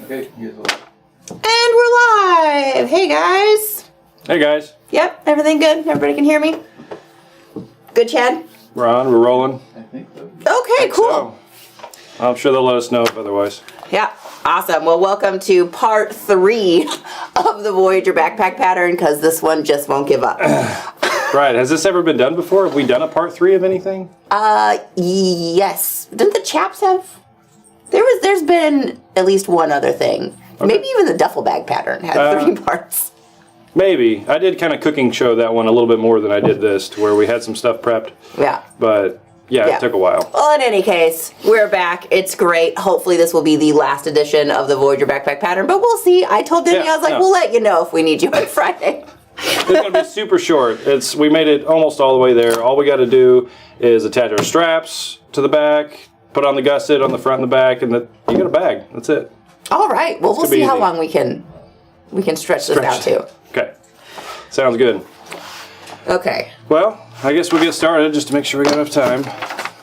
Okay, you guys will. And we're live! Hey guys! Hey guys. Yep, everything good? Everybody can hear me? Good, Chad? We're on, we're rolling. I think so. Okay, cool. So, I'm sure they'll let us know if otherwise. Yeah, awesome. Well, welcome to part 3 of the Voyager backpack pattern, because this one just won't give up. Right, has this ever been done before? Have we done a part 3 of anything? Yes. Didn't the chaps have... There's been at least one other thing. Okay. Maybe even the duffel bag pattern had 3 parts. Maybe. I did kind of cooking show that one a little bit more than I did this, to where we had some stuff prepped. Yeah. But, yeah, it took a while. Well, in any case, we're back. It's great. Hopefully this will be the last edition of the Voyager backpack pattern, but we'll see. I told Denny, I was like, we'll let you know if we need you on Friday. It's going to be super short. We made it almost all the way there. All we got to do is attach our straps to the back, put on the gusset on the front and the back, and you got a bag. That's it. All right. Well, we'll see how long we can stretch this out too. Okay. Sounds good. Okay. Well, I guess we'll get started just to make sure we got enough time.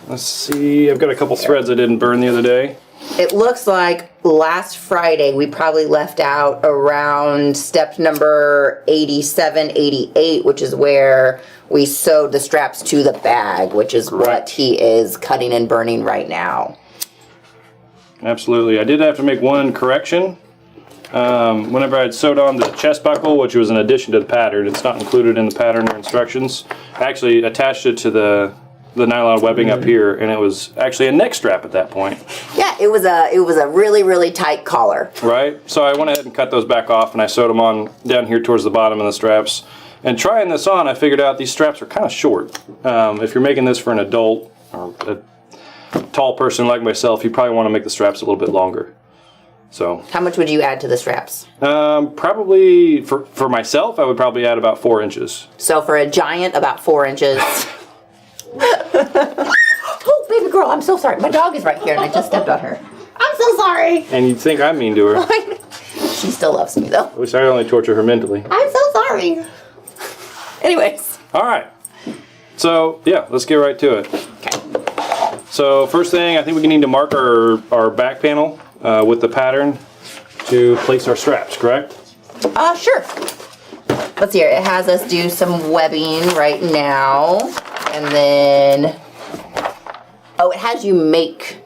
Let's see. I've got a couple threads I didn't burn the other day. It looks like last Friday we probably left out around step number 87, 88, which is where we sewed the straps to the bag, which is what he is cutting and burning right now. Absolutely. I did have to make one correction. Whenever I had sewed on the chest buckle, which was an addition to the pattern, it's not included in the pattern or instructions. I actually attached it to the nylon webbing up here, and it was actually a neck strap at that point. Yeah, it was a really, really tight collar. Right? So I went ahead and cut those back off, and I sewed them on down here towards the bottom of the straps. And trying this on, I figured out these straps are kind of short. If you're making this for an adult or a tall person like myself, you probably want to make the straps a little bit longer. So how much would you add to the straps? Probably for myself, I would probably add about 4 inches. So for a giant, about 4 inches. Oh, baby girl, I'm so sorry. My dog is right here, and I just stepped on her. I'm so sorry. And you'd think I'm mean to her. She still loves me, though. At least I only torture her mentally. I'm so sorry. Anyways. All right. So, yeah, let's get right to it. Okay. So, first thing, I think we need to mark our back panel with the pattern to place our straps, correct? Sure. Let's see here. It has us do some webbing right now. And then, it has you make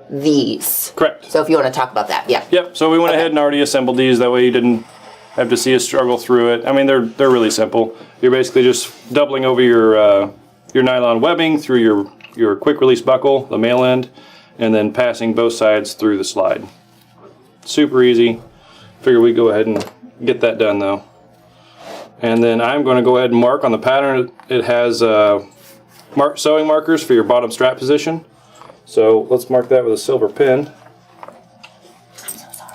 these. Correct. So if you want to talk about that, yeah. Yep. So we went ahead and already assembled these. That way you didn't have to see us struggle through it. I mean, they're really simple. You're basically just doubling over your nylon webbing through your quick release buckle, the male end, and then passing both sides through the slide. Super easy. Figure we'd go ahead and get that done though. And then I'm going to go ahead and mark on the pattern. It has sewing markers for your bottom strap position. So let's mark that with a silver pen.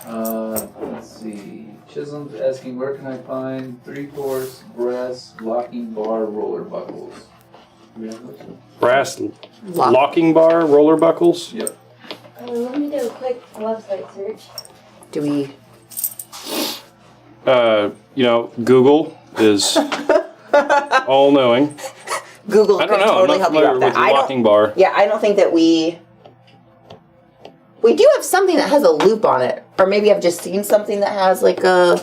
Let's see. Chisholm's asking, where can I find 3/4 brass locking bar roller buckles? Brass locking bar roller buckles? Yep. Let me do a quick website search. Do we? Google is all-knowing. Google I don't could know. totally I'm help not you familiar out with that. the locking bar. Yeah, I don't think that we do have something that has a loop on it. Or maybe I've just seen something that has like a...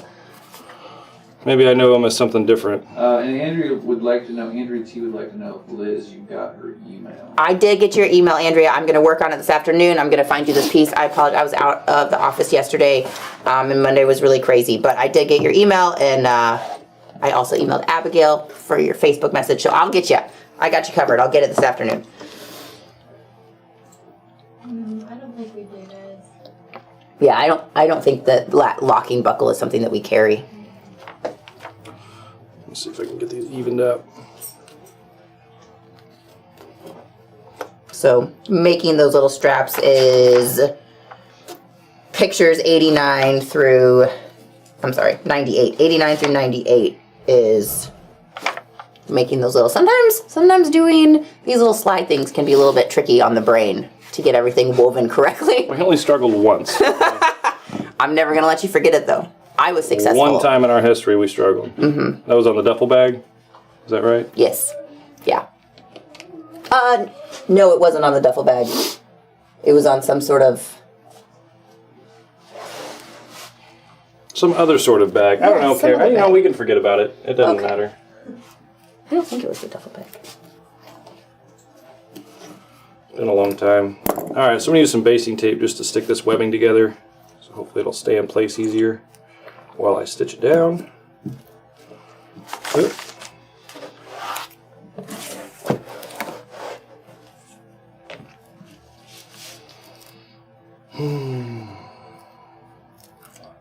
Maybe I know them as something different. And Andrea would like to know, Andrea T would like to know if Liz, you got her email. I did get your email, Andrea. I'm going to work on it this afternoon. I'm going to find you this piece. I apologize. I was out of the office yesterday, and Monday was really crazy. But I did get your email, and I also emailed Abigail for your Facebook message. So I'll get you. I got you covered. I'll get it this afternoon. I don't think we do, guys. Yeah, I don't think that locking buckle is something that we carry. Let's see if I can get these evened up. So making those little straps is pictures 89 through 98. 89 through 98 is making those little, sometimes doing these little slide things can be a little bit tricky on the brain to get everything woven correctly. We only struggled once. I'm never going to let you forget it though. I was successful. One time in our history we struggled. Mm-hmm. That was on the duffel bag. Is that right? Yes. Yeah. No, it wasn't on the duffel bag. It was on some sort of... some other sort of bag. I don't know, some other you know, bag. we can forget about it. It doesn't Okay. matter. I don't think it was a duffel bag. It's been a long time. All right, so I'm gonna use some basting tape just to stick this webbing together. So hopefully it'll stay in place easier while I stitch it down. Oop.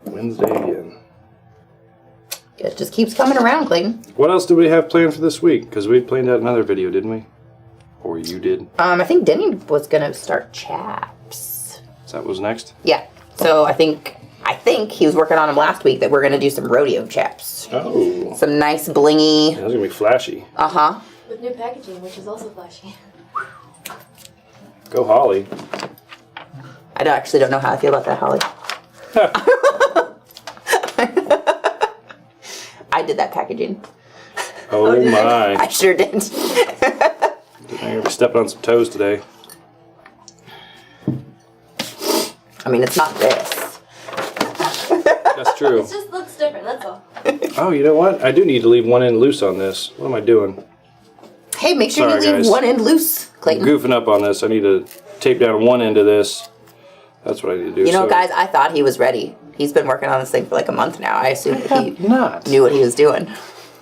Wednesday again. It just keeps coming around, Clayton. What else do we have planned for this week? Because we planned out another video, didn't we? Or you did? I think Denny was gonna start chaps. So that was next? Yeah. So I think he was working on them last week that we're gonna do some rodeo chaps. Oh. Some nice blingy. That's going to be flashy. Uh-huh. With new packaging, which is also flashy. Go Holly. I actually don't know how I feel about that, Holly. I did that packaging. Oh I my. sure did. I'm going to be stepping on some toes today. I mean, it's not this. That's true. It just looks different, that's all. Oh, you know what? I do need to leave one end loose on this. What am I doing? Hey, make sure Sorry, you leave guys. one end loose, Clayton. Goofing up on this. I need to tape down one end of this. That's what I need to do. You know, So- guys, I thought he was ready. He's been working on this thing for like a month now. I assumed that he Not. knew what he was doing.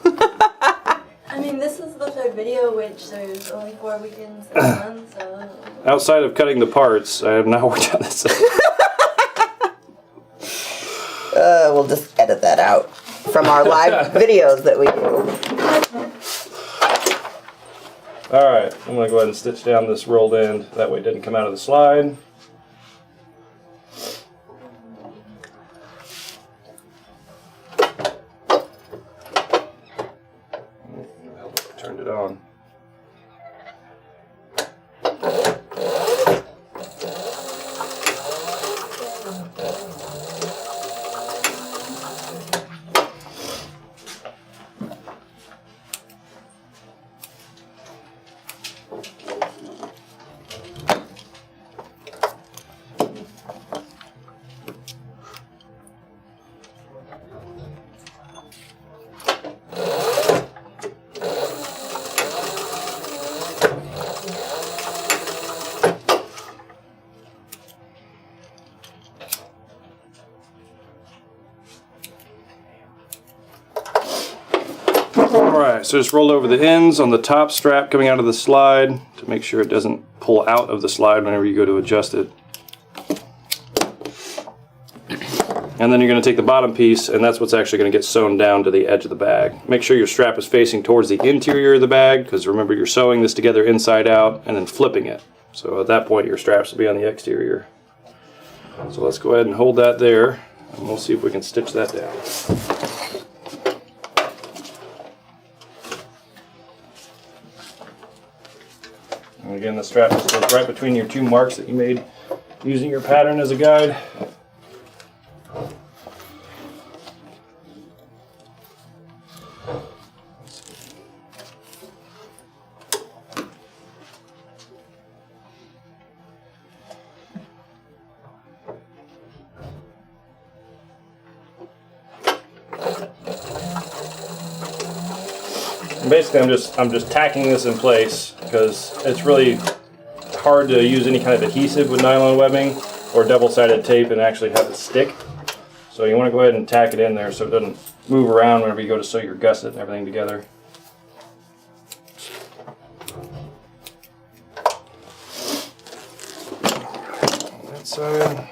I mean, this is the third video, which there's only 4 weekends in a month, so... Outside of cutting the parts, I have not worked on this. We'll just edit that out from our live videos that we do. Alright, I'm going to go ahead and stitch down this rolled end. That way it didn't come out of the slide. Turned it on. Alright, so just roll over the ends on the top strap coming out of the slide to make sure it doesn't pull out of the slide whenever you go to adjust it. And then you're going to take the bottom piece, and that's what's actually going to get sewn down to the edge of the bag. Make sure your strap is facing towards the interior of the bag, because remember you're sewing this together inside out and then flipping it. So at that point your straps will be on the exterior. So let's go ahead and hold that there, and we'll see if we can stitch that down. And again, the strap just goes right between your two marks that you made using your pattern as a guide. And basically, I'm just tacking this in place because it's really hard to use any kind of adhesive with nylon webbing or double-sided tape and actually have it stick. So you want to go ahead and tack it in there so it doesn't move around whenever you go to sew your gusset and everything together. On that side.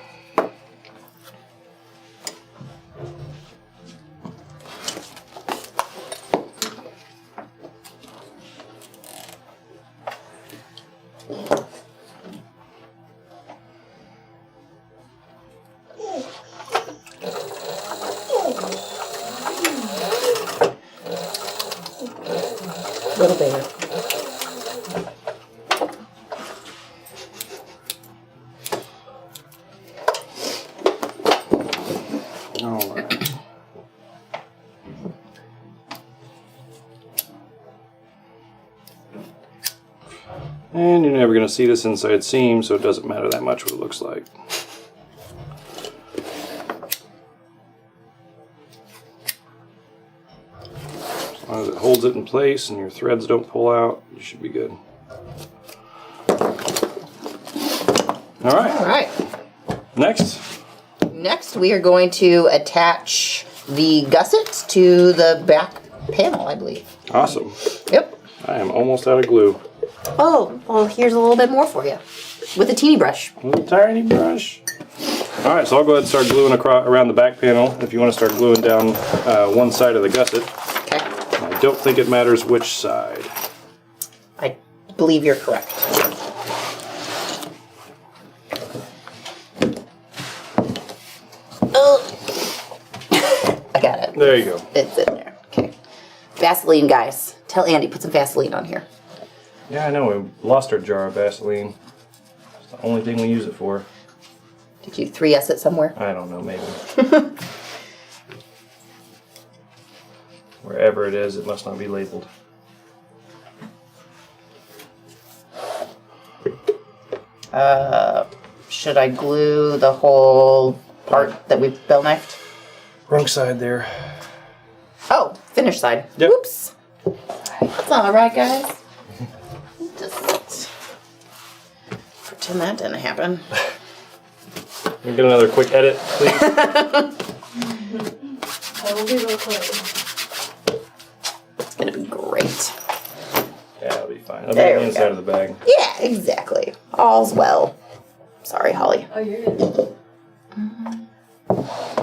Little bigger. All right. And you're never going to see this inside seam, so it doesn't matter that much what it looks like. holds it in place and your threads don't pull out, you should be good. All right. All right. Next, we are going to attach the gusset to the back panel, I believe. awesome. Yep. I am almost out of glue. Oh, well, here's a little bit more for you. With a teeny brush. Little tiny brush. All right, so I'll go ahead and start gluing around the back panel. If you want to start gluing down one side of the gusset. Okay. I don't think it matters which side. I believe you're correct. Oh. I got it. There you go. It's in there. Okay. Vaseline, guys. Tell Andy, put some Vaseline on here. Yeah, I know. We lost our jar of Vaseline. It's the only thing we use it for. Did you 3S it somewhere? I don't know, maybe. Wherever it is, it must not be labeled. Should I glue the whole part that we've bell knifed? Wrong side there. Oh, finish side. Yep. Whoops. It's alright, guys. Just pretend that didn't happen. Can we get another quick edit, please? I will be real quick. It's gonna be great. Yeah, it'll be fine. It'll be There on the we inside go. of the bag. Yeah, exactly. All's well. Sorry, Holly. Oh, you're good.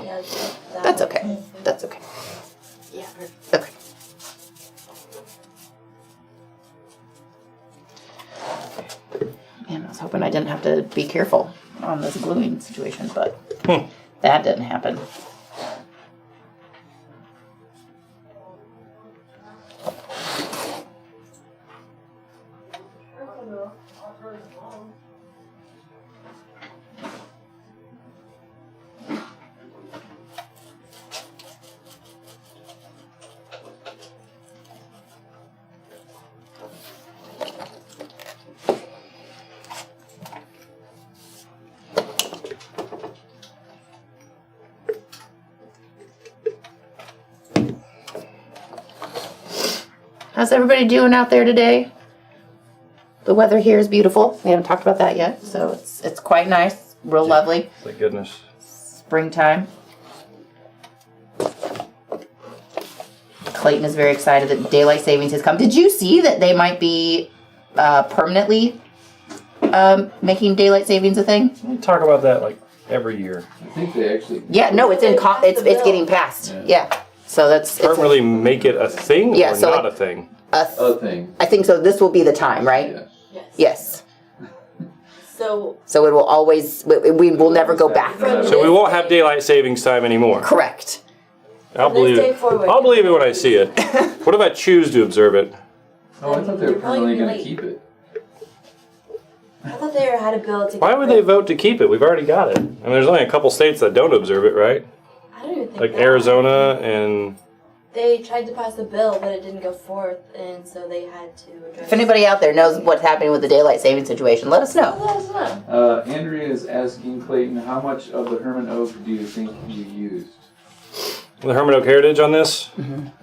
Yeah, That's okay. That's okay. Yeah. Okay. Man, I was hoping I didn't have to be careful on this gluing situation, but that didn't happen. How's everybody doing out there today? The weather here is beautiful. We haven't talked about that yet, so it's quite nice, real lovely. Thank goodness. Springtime. Clayton is very excited that daylight savings has come. Did you see that they might be permanently making daylight savings a thing? We talk about that like every year. I think they actually. Yeah, no, it's in it's getting passed. Yeah. So that's it's Permanently make it a thing Yeah, or so not like- a thing? a A thing. I think so. This will be the time, right? Yeah. Yes. Yes. So So it will always. We will never go back. So we won't have daylight savings time anymore. Correct. I'll From this believe day it. forward. I'll believe it when I see it. What if I choose to observe it? Oh, I thought they were You're probably permanently gonna going be to keep it. I thought they had a bill to. Why get would rid- they vote to keep it? We've already got it. I mean, there's only a couple states that don't observe it, right? I don't even think Like that. Arizona and They tried to pass a bill, but it didn't go forth, and so they had to address. If anybody out there knows what's happening with the daylight saving situation, let us know. Let us know. Andrea is asking Clayton, how much of the Herman Oak do you think you used? the Herman Oak Heritage on this.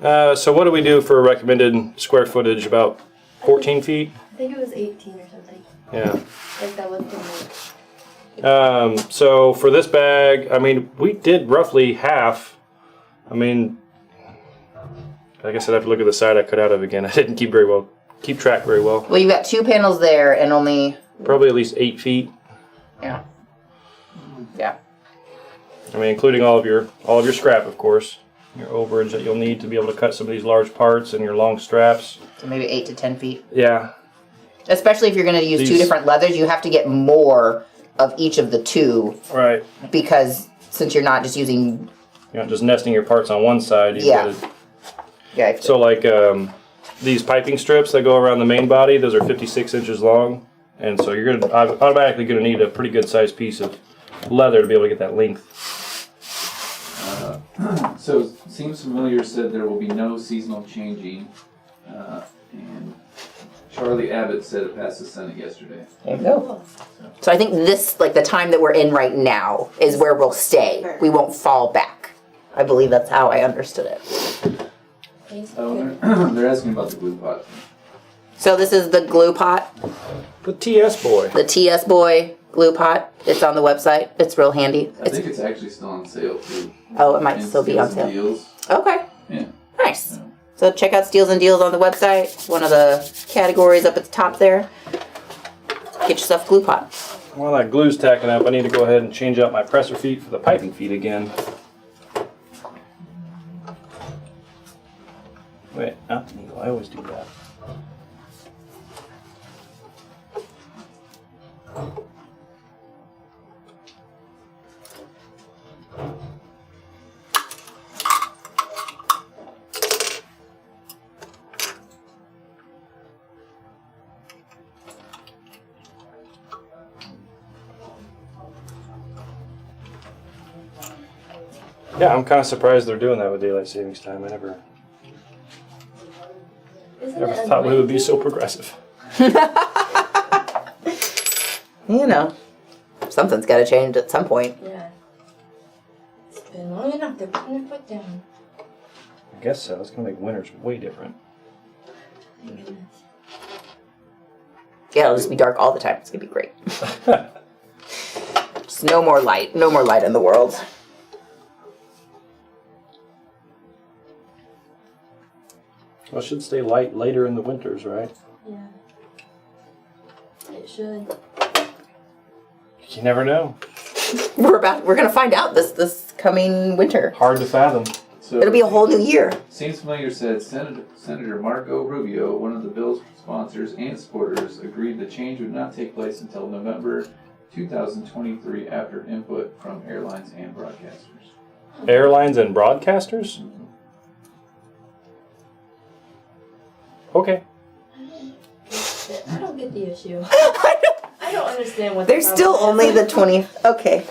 So what do we do for recommended square footage? About 14 feet? I think it was 18 or something. Yeah. Like that was the So for this bag, I mean, we did roughly half. I mean, I guess I'd have to look at the side I cut out of again. I didn't keep track very well. Well, you've got 2 panels there and only... Probably at least 8 feet. Yeah. Yeah. I mean, including all of your scrap, of course. Your overage that you'll need to be able to cut some of these large parts and your long straps. So maybe 8 to 10 feet. Yeah. Especially if you're going to use 2 different leathers, you have to get more of each of the 2. Right. Because since you're not just using... You're not just nesting your parts on one side. You've Yeah. got to, Yeah. so like these piping strips that go around the main body, those are 56 inches long. And so you're automatically going to need a pretty good sized piece of leather to be able to get that length. So, Seems Familiar said there will be no seasonal changing. And Charlie Abbott said it passed the Senate yesterday. There you go. So I think this, like the time that we're in right now, is where we'll stay. We won't fall back. I believe that's how I understood it. Tastes Oh, good. they're asking about the glue pot. So this is the glue pot, The TS boy. the TS Boy glue pot. It's on the website. It's real handy. I think it's actually still on sale too. Oh, it might And still be on Steals and sale. Deals. Okay, Yeah. nice. Yeah. So check out Steals and Deals on the website. One of the categories up at the top there. Get yourself a glue pot. While that glue's tacking up, I need to go ahead and change out my presser feet for the piping feet again. Wait, not the needle. I always do that. Yeah, I'm kind of surprised they're doing that with daylight savings time. I never Isn't never it thought we would be annoying? so progressive. You know, something's got to change at some point. Yeah. It's been long enough. They're putting their foot down. I guess so. It's going to make winters way different. Thank goodness. Yeah, it'll just be dark all the time. It's gonna be great. Just no more light. No more light in the world. Well, it should stay light later in the winters, right? Yeah. It should. You never know. We're gonna find out this coming winter. Hard to fathom. So It'll be a whole new year. Seems Familiar said Senator Marco Rubio, one of the bill's sponsors and supporters, agreed the change would not take place until November 2023 after input from airlines and broadcasters. Airlines and broadcasters? Okay. I don't get the issue. I don't understand what There's the still problem only is. the 20th. Okay.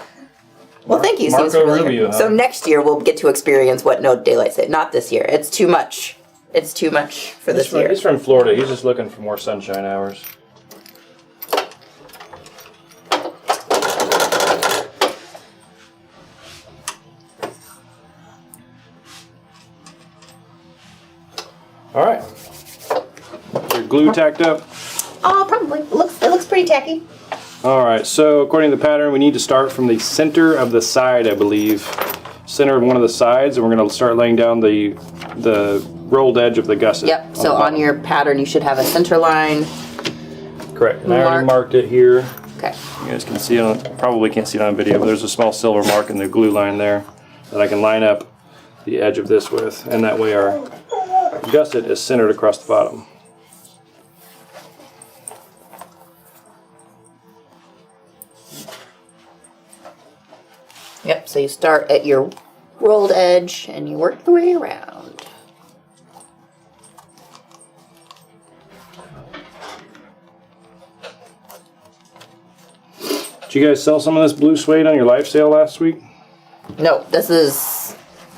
Well, thank you, Marco Seems Familiar. Rubio, huh? So next year we'll get to experience what no daylight saving. Not this year. It's too much. It's too much for this year. He's from Florida. He's just looking for more sunshine hours. All right. Your glue tacked up. Oh, probably. It looks pretty tacky. All right. So according to the pattern, we need to start from the center of the side, I believe. Center of one of the sides, and we're going to start laying down the rolled edge of the gusset. Yep. So on your pattern, you should have a center line. Correct. And I already marked it here. Okay. You guys can see it on, probably can't see it on video, but there's a small silver mark in the glue line there that I can line up the edge of this with, and that way our gusset is centered across the bottom. Yep. So you start at your rolled edge and you work your way around. Did you guys sell some of this blue suede on your life sale last week? No,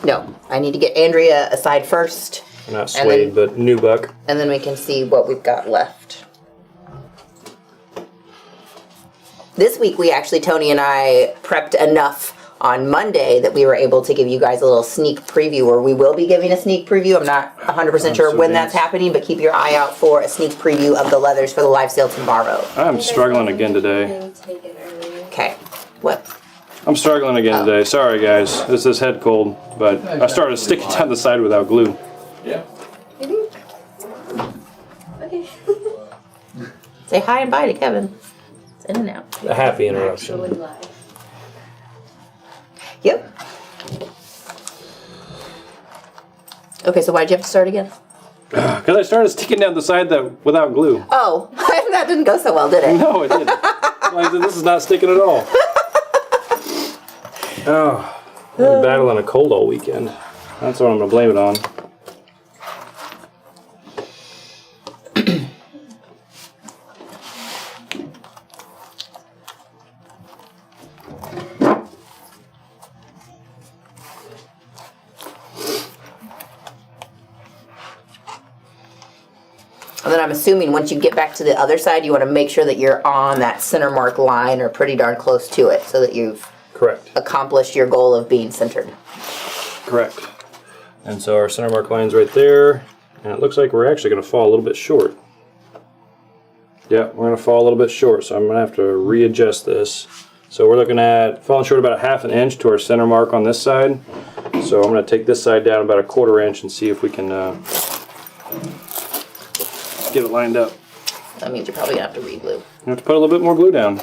no. I need to get Andrea aside first, Not suede, but nubuck. and then we can see what we've got left. This week, Tony and I prepped enough on Monday that we were able to give you guys a little sneak preview, or we will be giving a sneak preview. I'm not 100% sure so when that's dense. happening, but keep your eye out for a sneak preview of the leathers for the live sale tomorrow. I'm struggling again today. Being taken earlier. Okay. What? I'm struggling again today. Sorry, guys. This is head cold, but I started sticking down the side without glue. Yeah. Okay. Say hi and bye to Kevin. It's in and out. A happy interruption. Actually live. Yep. Okay, so why'd you have to start again? Because I started sticking down the side without glue. Oh, that didn't go so well, did it? No, it didn't. I said, this is not sticking at all. Oh, I've been battling a cold all weekend. That's what I'm going to blame it on. And then I'm assuming once you get back to the other side, you want to make sure that you're on that center mark line or pretty darn close to it so that you've Correct. accomplished your goal of being centered. Correct. And so our center mark line's right there. And it looks like we're actually going to fall a little bit short. Yeah, we're going to fall a little bit short, so I'm going to have to readjust this. So we're looking at falling short about a 1/2 inch to our center mark on this side. So I'm going to take this side down about a 1/4 inch and see if we can get it lined up. That means you're probably going to have to re-glue. You have to put a little bit more glue down.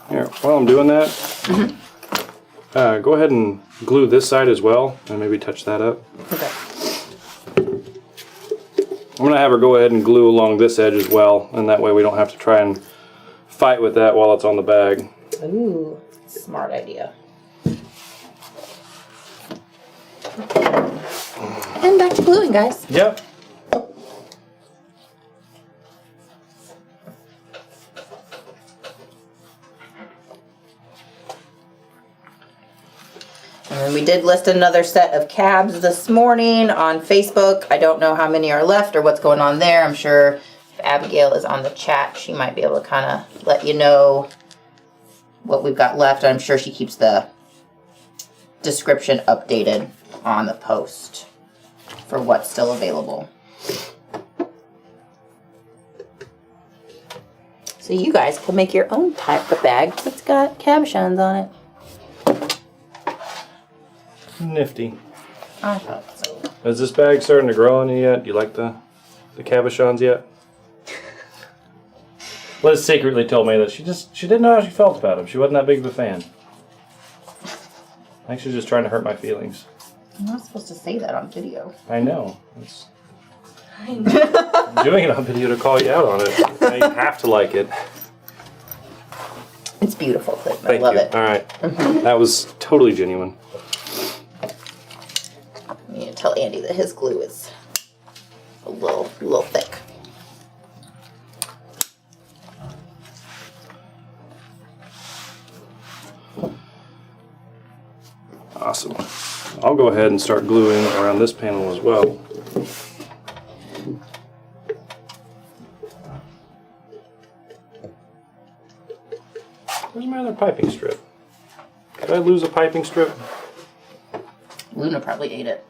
Here, while I'm doing that, go ahead and glue this side as well, and maybe touch that up. Okay. I'm going to have her go ahead and glue along this edge as well, and that way we don't have to try and fight with that while it's on the bag. Ooh, smart idea. And back to gluing, guys. Yep. And we did list another set of cabs this morning on Facebook. I don't know how many are left or what's going on there. I'm sure if Abigail is on the chat, she might be able to kind of let you know what we've got left. I'm sure she keeps the description updated on the post for what's still available. So you guys can make your own type of bag that's got cabochons on it. Nifty. I thought so. Is this bag starting to grow on you yet? Do you like the cabochons yet? Liz secretly told me that she didn't know how she felt about them. She wasn't that big of a fan. I think she's just trying to hurt my feelings. I'm not supposed to say that on video. I know. I'm doing it on video to call you out on it. Now you have to like it. It's beautiful, Clayton. Thank I love you. it. All right. That was totally genuine. I need to tell Andy that his glue is a little thick. Awesome. I'll go ahead and start gluing around this panel as well. Where's my other piping strip? Did I lose a piping strip? Luna probably ate it.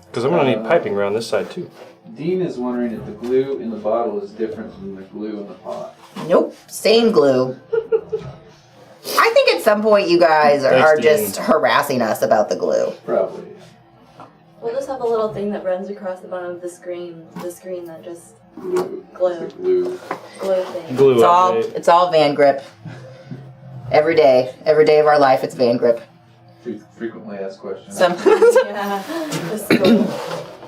Because I'm going to need piping around this side too. Dean is wondering if the glue in the bottle is different from the glue in the pot. Nope, same glue. I think at some point you guys are just harassing us about the glue. Probably. We'll just have a little thing that runs across the bottom of the screen that just Glue. Glue. It's the glue. glue thing. Glue It's all Van Grip. Every day of our life, it's Van Grip. Frequently asked questions. Yeah, just glue.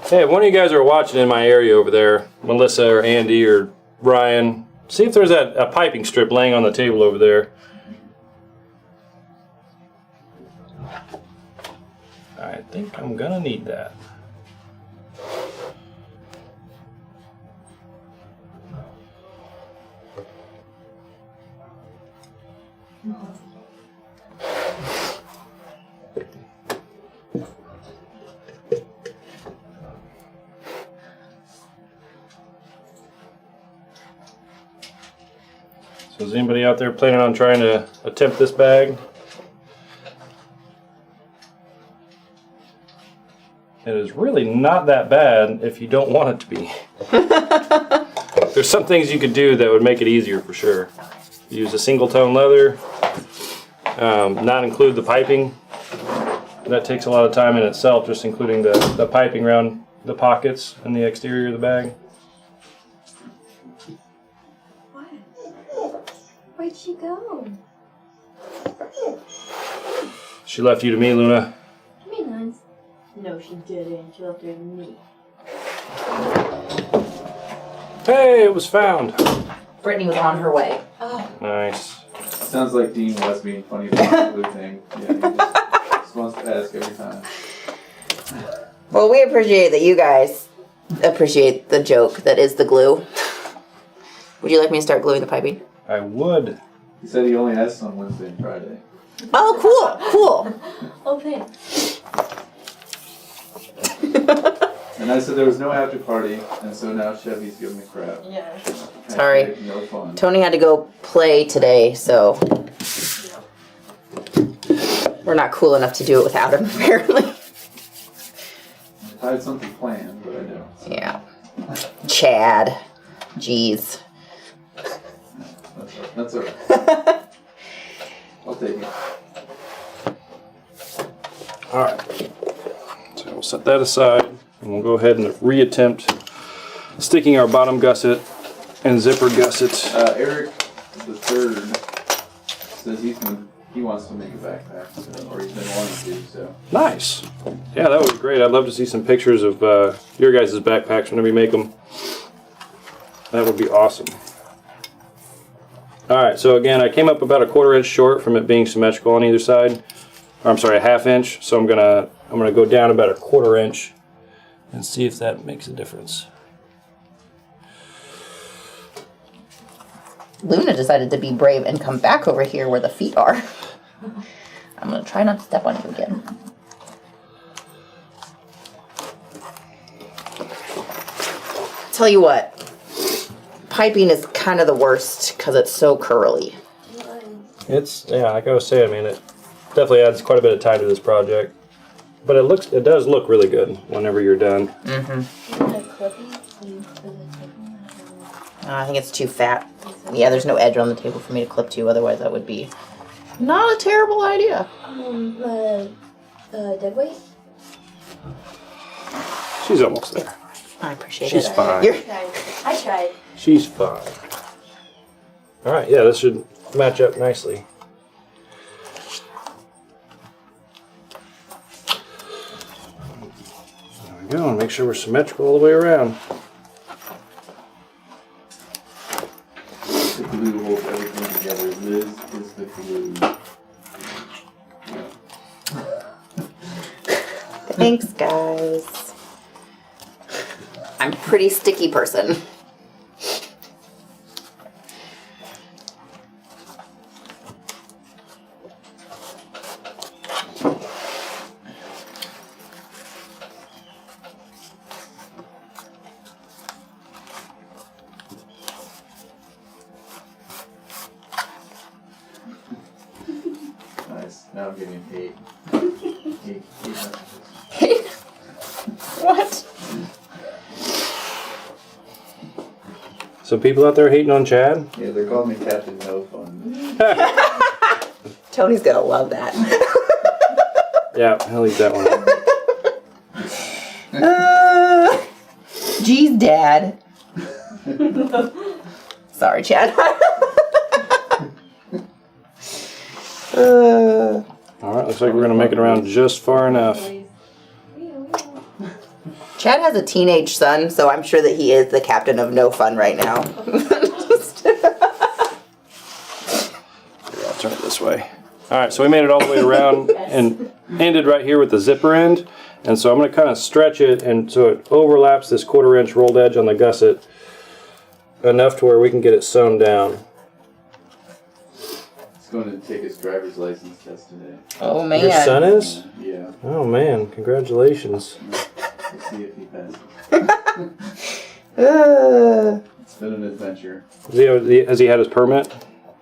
Hey, if one of you guys are watching in my area over there, Melissa or Andy or Ryan, see if there's a piping strip laying on the table over there. I think I'm gonna need that. So is anybody out there planning on trying to attempt this bag? It is really not that bad if you don't want it to be. There's some things you could do that would make it easier for sure. Use a single tone leather, not include the piping. That takes a lot of time in itself, just including the piping around the pockets and the exterior of the bag. What? Where'd she go? She left you to me, Luna. Be nice. No, she didn't. She left her to me. Hey, it was found. Brittany was on her way. Oh. Nice. Sounds like Dean was being funny about the glue thing. Yeah, he just wants to ask every time. Well, we appreciate that you guys appreciate the joke that is the glue. Would you like me to start gluing the piping? I would. He said he only has some Wednesday and Friday. Oh, cool. Oh, thanks. And I said there was no after party, and so now Chevy's giving me crap. Yeah. Sorry. No fun. Tony had to go play today, so. We're not cool enough to do it without him, apparently. I had something planned, but I don't. Yeah. Chad. Jeez. That's all right. I'll take it. Alright. So we'll set that aside and we'll go ahead and reattempt sticking our bottom gusset and zipper gusset. Eric the third says he wants to make a backpack, so, or he's been wanting to, so. Nice. Yeah, that would be great. I'd love to see some pictures of your guys' backpacks whenever you make them. That would be awesome. Alright, so again, I came up about a 1/4 inch short from it being symmetrical on either side. Or, I'm sorry, a 1/2 inch. So I'm gonna go down about a 1/4 inch and see if that makes a difference. Luna decided to be brave and come back over here where the feet are. I'm gonna try not to step on you again. Tell you what, piping is kind of the worst because it's so curly. Yeah, like I was saying, I mean, it definitely adds quite a bit of time to this project. But it does look really good whenever you're done. Mm-hmm. I think it's too fat. Yeah, there's no edge on the table for me to clip to, otherwise that would be not a terrible idea. Dead weight? She's almost there. I appreciate She's it. fine. I tried. She's fine. Alright, yeah, this should match up nicely. There we go, and make sure we're symmetrical all the way around. The glue holds everything together. Liz is the glue. Thanks, guys. I'm a pretty sticky person. Nice. Now I'm getting hate. Hey, what? Some people out there hating on Chad? Yeah, they're calling me Captain No Fun. Tony's gonna love that. Yeah, he'll eat that one. Geez, Dad. Sorry, Chad. Alright, looks like we're going to make it around just far enough. Chad has a teenage son, so I'm sure that he is the captain of no fun right now. I'll turn it this way. Alright, so we made it all the way around and ended right here with the zipper end. And so I'm going to kind of stretch it and so it overlaps this 1/4 inch rolled edge on the gusset enough to where we can get it sewn down. He's going to take his driver's license test today. Oh, man. Your son is? Yeah. Oh man, congratulations. We'll see if he passes. It's been an adventure. Has he had his permit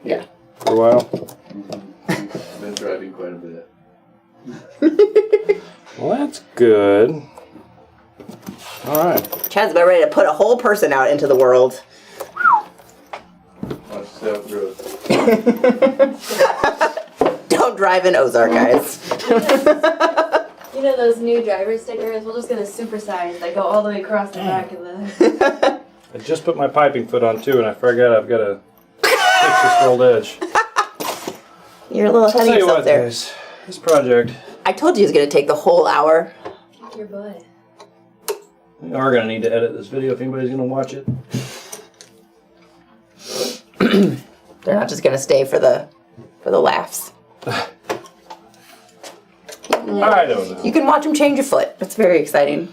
Yeah. for a while? He's been driving quite a bit. Well, that's good. Alright. Chad's about ready to put a whole person out into the world. Watch South Road. Don't drive in Ozark, guys. You know those new driver stickers? We'll just get a supersize that go all the way across the back of the... I just put my piping foot on too and I forgot I've got to fix this rolled edge. You're a little ahead I'll of tell you yourself what, there. guys. This project, I told you it was going to take the whole hour. Kick your butt. we are going to need to edit this video if anybody's going to watch it. They're not just going to stay for the laughs. I don't know. You can watch him change a foot. It's very exciting.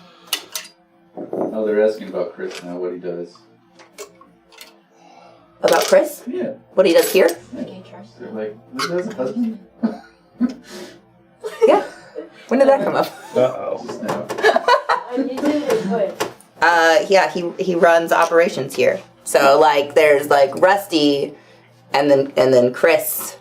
Oh, they're asking about Chris now, what he does. About Chris? Yeah. What he does here? I can't trust They're like, this has a husband? Yeah. When did that come up? Uh-oh. Just now. You did his foot. Yeah, he runs operations here. So like there's like Rusty and then Chris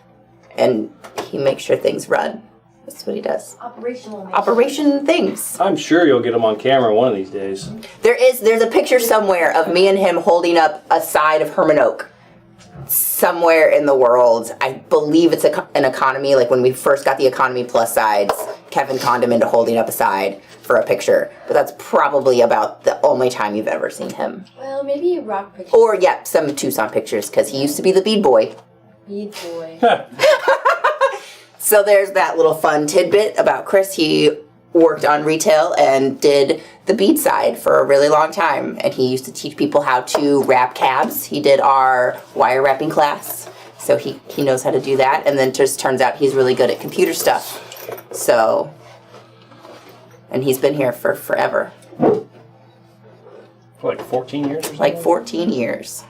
and he makes sure things run. That's what he does. Operational. Operation things. I'm sure you'll get them on camera one of these days. There's a picture somewhere of me and him holding up a side of Herman Oak. Somewhere in the world. I believe it's an economy, like when we first got the Economy Plus sides, Kevin conned him into holding up a side for a picture. But that's probably about the only time you've ever seen him. Well, maybe a rock picture. Or, yeah, some Tucson pictures, because he used to be the bead boy. Bead boy. So there's that little fun tidbit about Chris. He worked on retail and did the bead side for a really long time. And he used to teach people how to wrap cabs. He did our wire wrapping class. So he knows how to do that. And then just turns out he's really good at computer stuff. So, and he's been here for forever. For like 14 years or something? Like 14 years.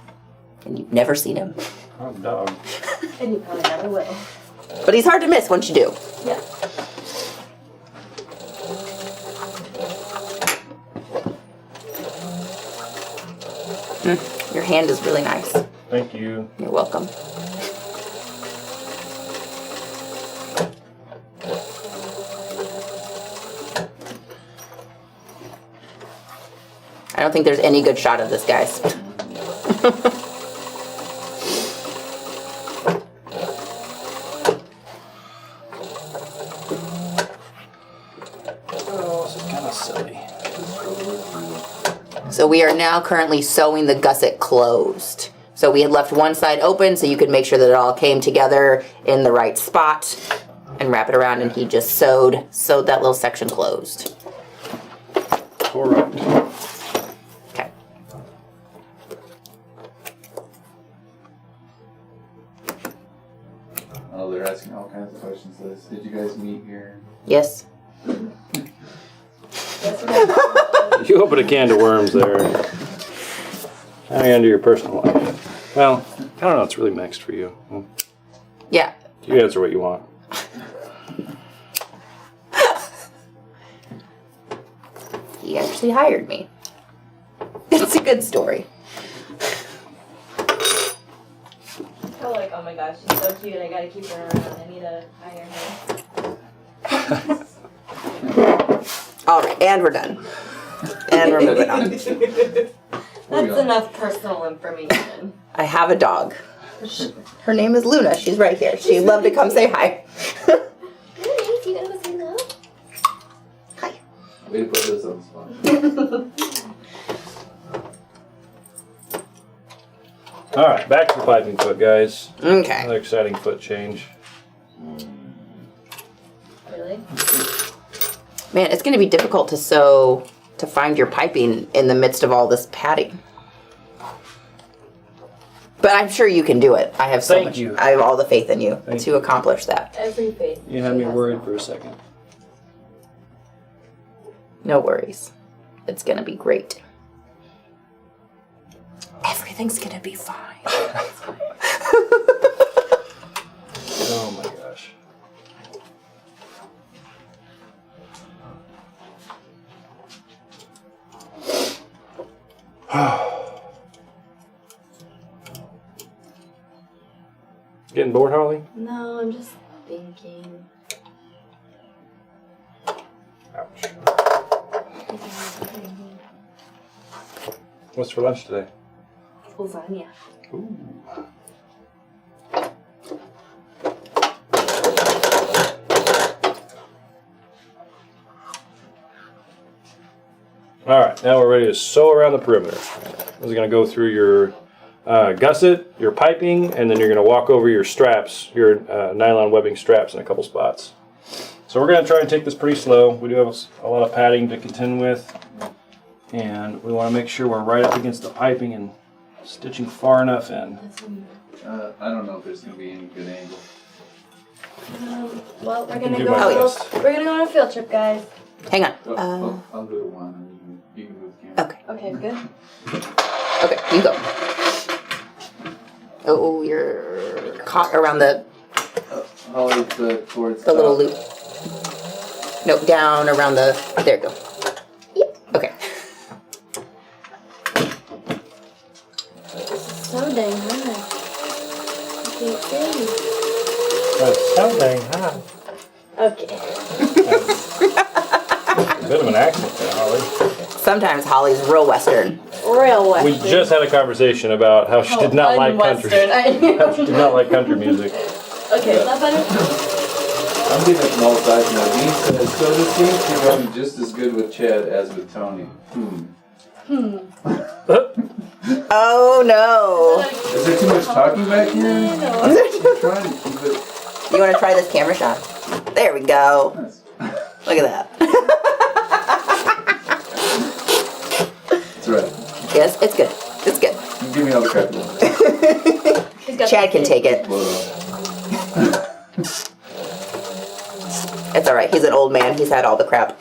And you've never seen him. Oh, dog. And you probably never will. But he's hard to miss once you do. Yeah. Your hand is really nice. Thank you. You're welcome. I don't think there's any good shot of this, guys. Oh, this is kind of silly. So we are now currently sewing the gusset closed. So we had left one side open so you could make sure that it all came together in the right spot and wrap it around, and he just sewed that little section closed. Correct. Okay. Oh, they're asking all kinds of questions, Liz. Did you guys meet here? Yes. You opened a can of worms there. Now you're into your personal life. Well, I don't know. It's really mixed for you. Yeah. You answer what you want. He actually hired me. It's a good story. Oh, like, oh my gosh, she's so cute. I gotta keep her around. I need to hire her. All right, and we're done. And we're moving on. That's enough personal information. I have a dog. Her name is Luna. She's right here. She'd love to come say hi. Really? You gonna go say no? Hi. Way to put this on the spot. All right, back to the piping foot, guys. Okay. Another exciting foot change. Really? Man, it's going to be difficult to find your piping in the midst of all this padding. But I'm sure you can do it. I have Thank you. I have all the faith in you Thank to accomplish that. Every face. You had me worried for a second. No worries. It's going to be great. Everything's going to be fine. Oh my gosh. Getting bored, Holly? No, I'm just thinking. Ouch. What's for lunch today? Lasagna. Ooh. All right, now we're ready to sew around the perimeter. This is going to go through your gusset, your piping, and then you're going to walk over your straps, your nylon webbing straps in a couple spots. So we're going to try and take this pretty slow. We do have a lot of padding to contend with, and we want to make sure we're right up against the piping and stitching far enough in. I don't know if there's going to be any good angle. Well, we're can gonna do go. my On best. we're gonna go on a field trip, guys. Hang on. I'll go to one and you can move the camera. Okay. Okay, good. Okay, you go. Oh, you're caught around the Holly, towards the little top. loop. No, down around the. There you go. Yep. Okay. So dang high. I can't see. That's so dang high. Okay. accent there, Holly. Sometimes Holly's real Western. Real We Western. just had a conversation about how she did not like country. How she did not like country music. Okay, is that better? I'm getting it from all sides now. Dean says, so this game's going just as good with Chad as with Tony. Oh no. Is there too much talking back here? No. I'm trying to keep it. You want to try this camera shot? There we go. Nice. Look at that. That's right. Yes, it's good. It's good. You give me all the crap you want. He's got Chad can take it. Blow it off. It's alright. He's an old man. He's had all the crap.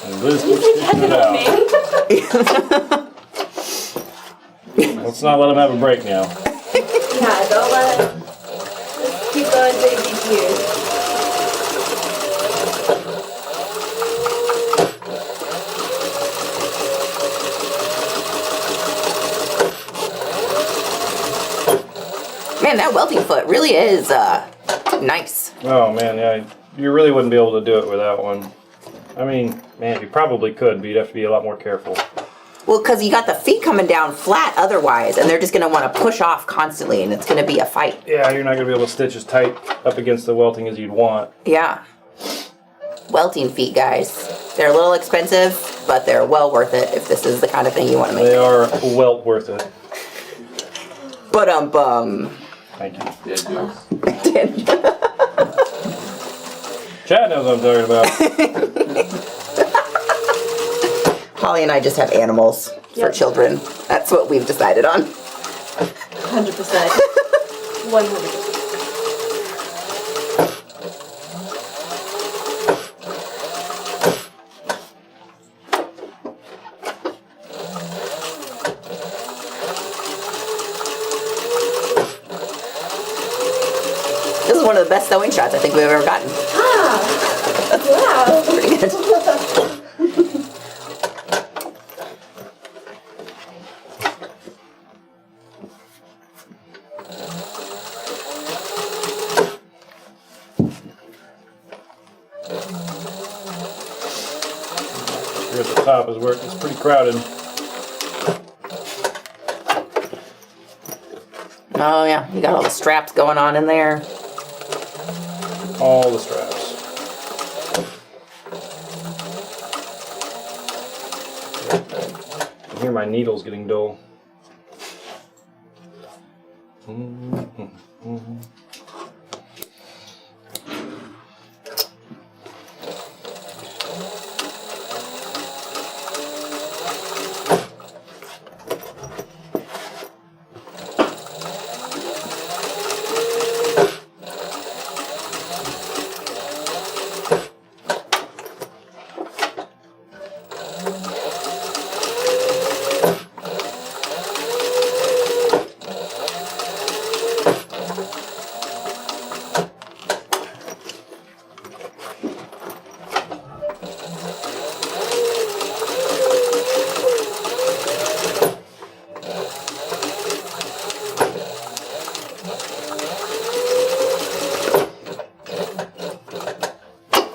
And Liz keeps dishing it out. Let's not let him have a break now. Yeah, don't let it. Just keep going till you get tears. Man, that welting foot really is nice. Oh man, yeah, you really wouldn't be able to do it without one. I mean, man, you probably could, but you'd have to be a lot more careful. Well, because you got the feet coming down flat otherwise, and they're just going to want to push off constantly, and it's going to be a fight. Yeah, you're not going to be able to stitch as tight up against the welting as you'd want. Yeah. Welting feet, guys. They're a little expensive, but they're well worth it if this is the kind of thing you want to make. They are well worth it. But Thank you. Dead jokes. Chad knows what I'm talking about. Holly and I just have animals for Yep. children. That's what we've decided on. 100%. 100%. This is one of the best sewing shots I think we've ever gotten. Wow. Pretty good. Here at the top is where it's pretty crowded. Oh yeah, you got all the straps going on in there. All the straps. I can hear my needles getting dull.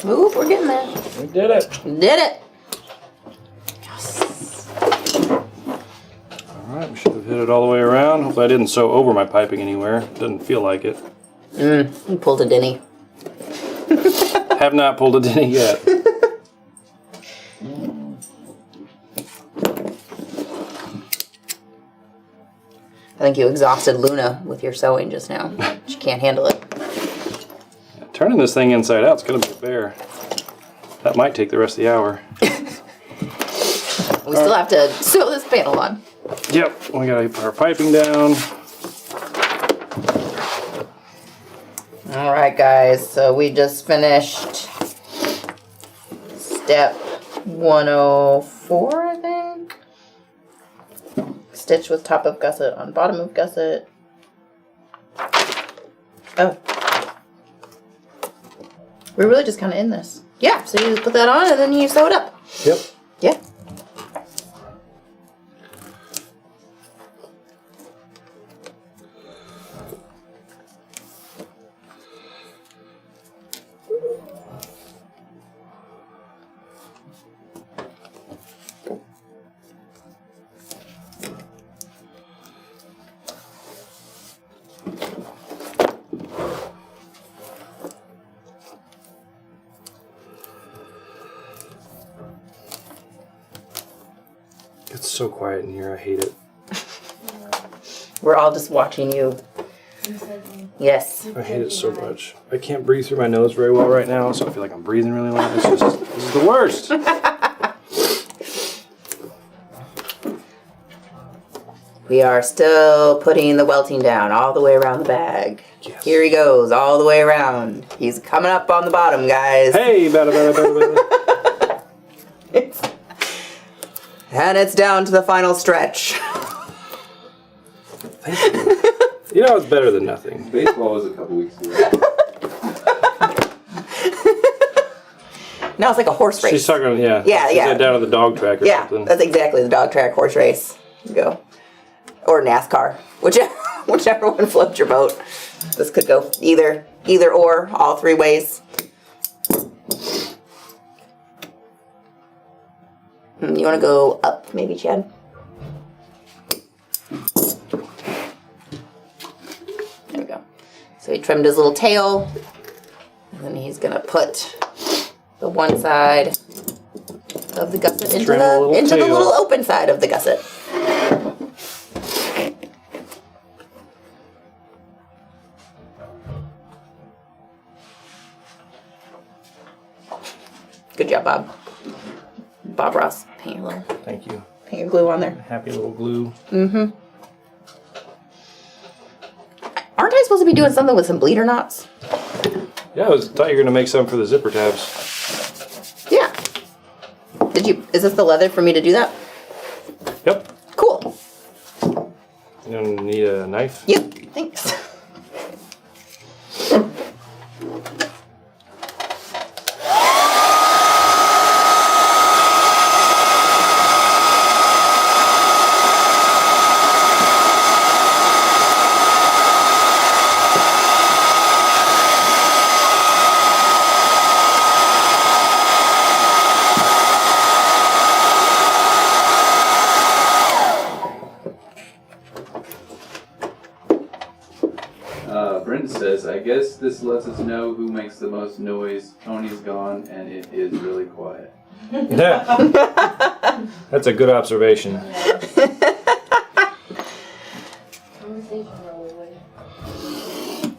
Ooh, we're getting there. We did it. Did it. Alright, we should have hit it all the way around. Hopefully I didn't sew over my piping anywhere. Doesn't feel like it. You pulled a Denny. Have not pulled a Denny yet. I think you exhausted Luna with your sewing just now. She can't handle it. Turning this thing inside out is going to be a bear. That might take the rest of the hour. We still have to sew this panel on. Yep, we got to put our piping down. All right, guys. So we just finished step 104, I think. Stitch with top of gusset on bottom of gusset. Oh. We're really just kind of in this. Yeah, so you just put that on and then you sew it up. Yep. Yeah. It's so quiet in here. I hate it. We're all just watching you. Yes. I hate it so much. I can't breathe through my nose very well right now, so I feel like I'm breathing really loud. This is the worst. We are still putting the welting down all the way around the bag. Yes. Here he goes, all the way around. He's coming up on the bottom, guys. Hey, bada, bada, bada, bada. And it's down to the final stretch. Thank you. You know, it's better than nothing. Baseball was a couple weeks ago. Now it's like a horse race. She's talking, yeah. Yeah, She yeah. said down at the dog track or Yeah, something. that's exactly the dog track horse race. You go. Or NASCAR. Whichever one floats your boat. This could go either or, all three ways. You want to go up, maybe, Chad? There we go. So he trimmed his little tail, and then he's gonna put the one side of the gusset into Trim the little the tail. little open side of the gusset. Good job, Bob. Bob Ross. Paint Thank you. your glue on there. Happy little glue. Mm-hmm. Aren't I supposed to be doing something with some bleeder knots? Yeah, I thought you were going to make some for the zipper tabs. Yeah. Is this the leather for me to do that? Yep. Cool. You don't need a knife? Yep. Thanks. Brent says, I guess this lets us know who makes the most noise. Tony's gone, and it is really quiet. Yeah. That's a good observation.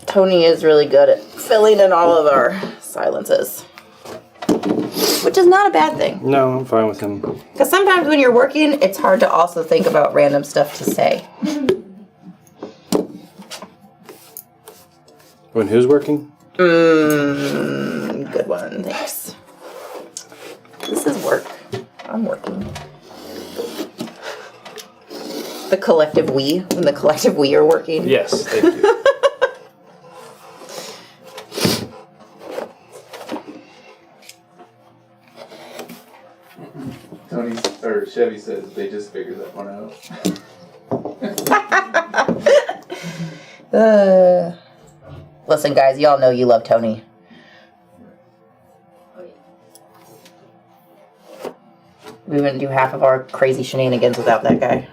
Tony is really good at filling in all of our silences. Which is not a bad thing. No, I'm fine with him. Because sometimes when you're working, it's hard to also think about random stuff to say. When who's working? Good one, thanks. This is work. I'm working. The collective we, when the collective we are working. Yes, thank you. Chevy says they just figured that one out. Listen, guys, y'all know you love Tony. We wouldn't do half of our crazy shenanigans without that guy.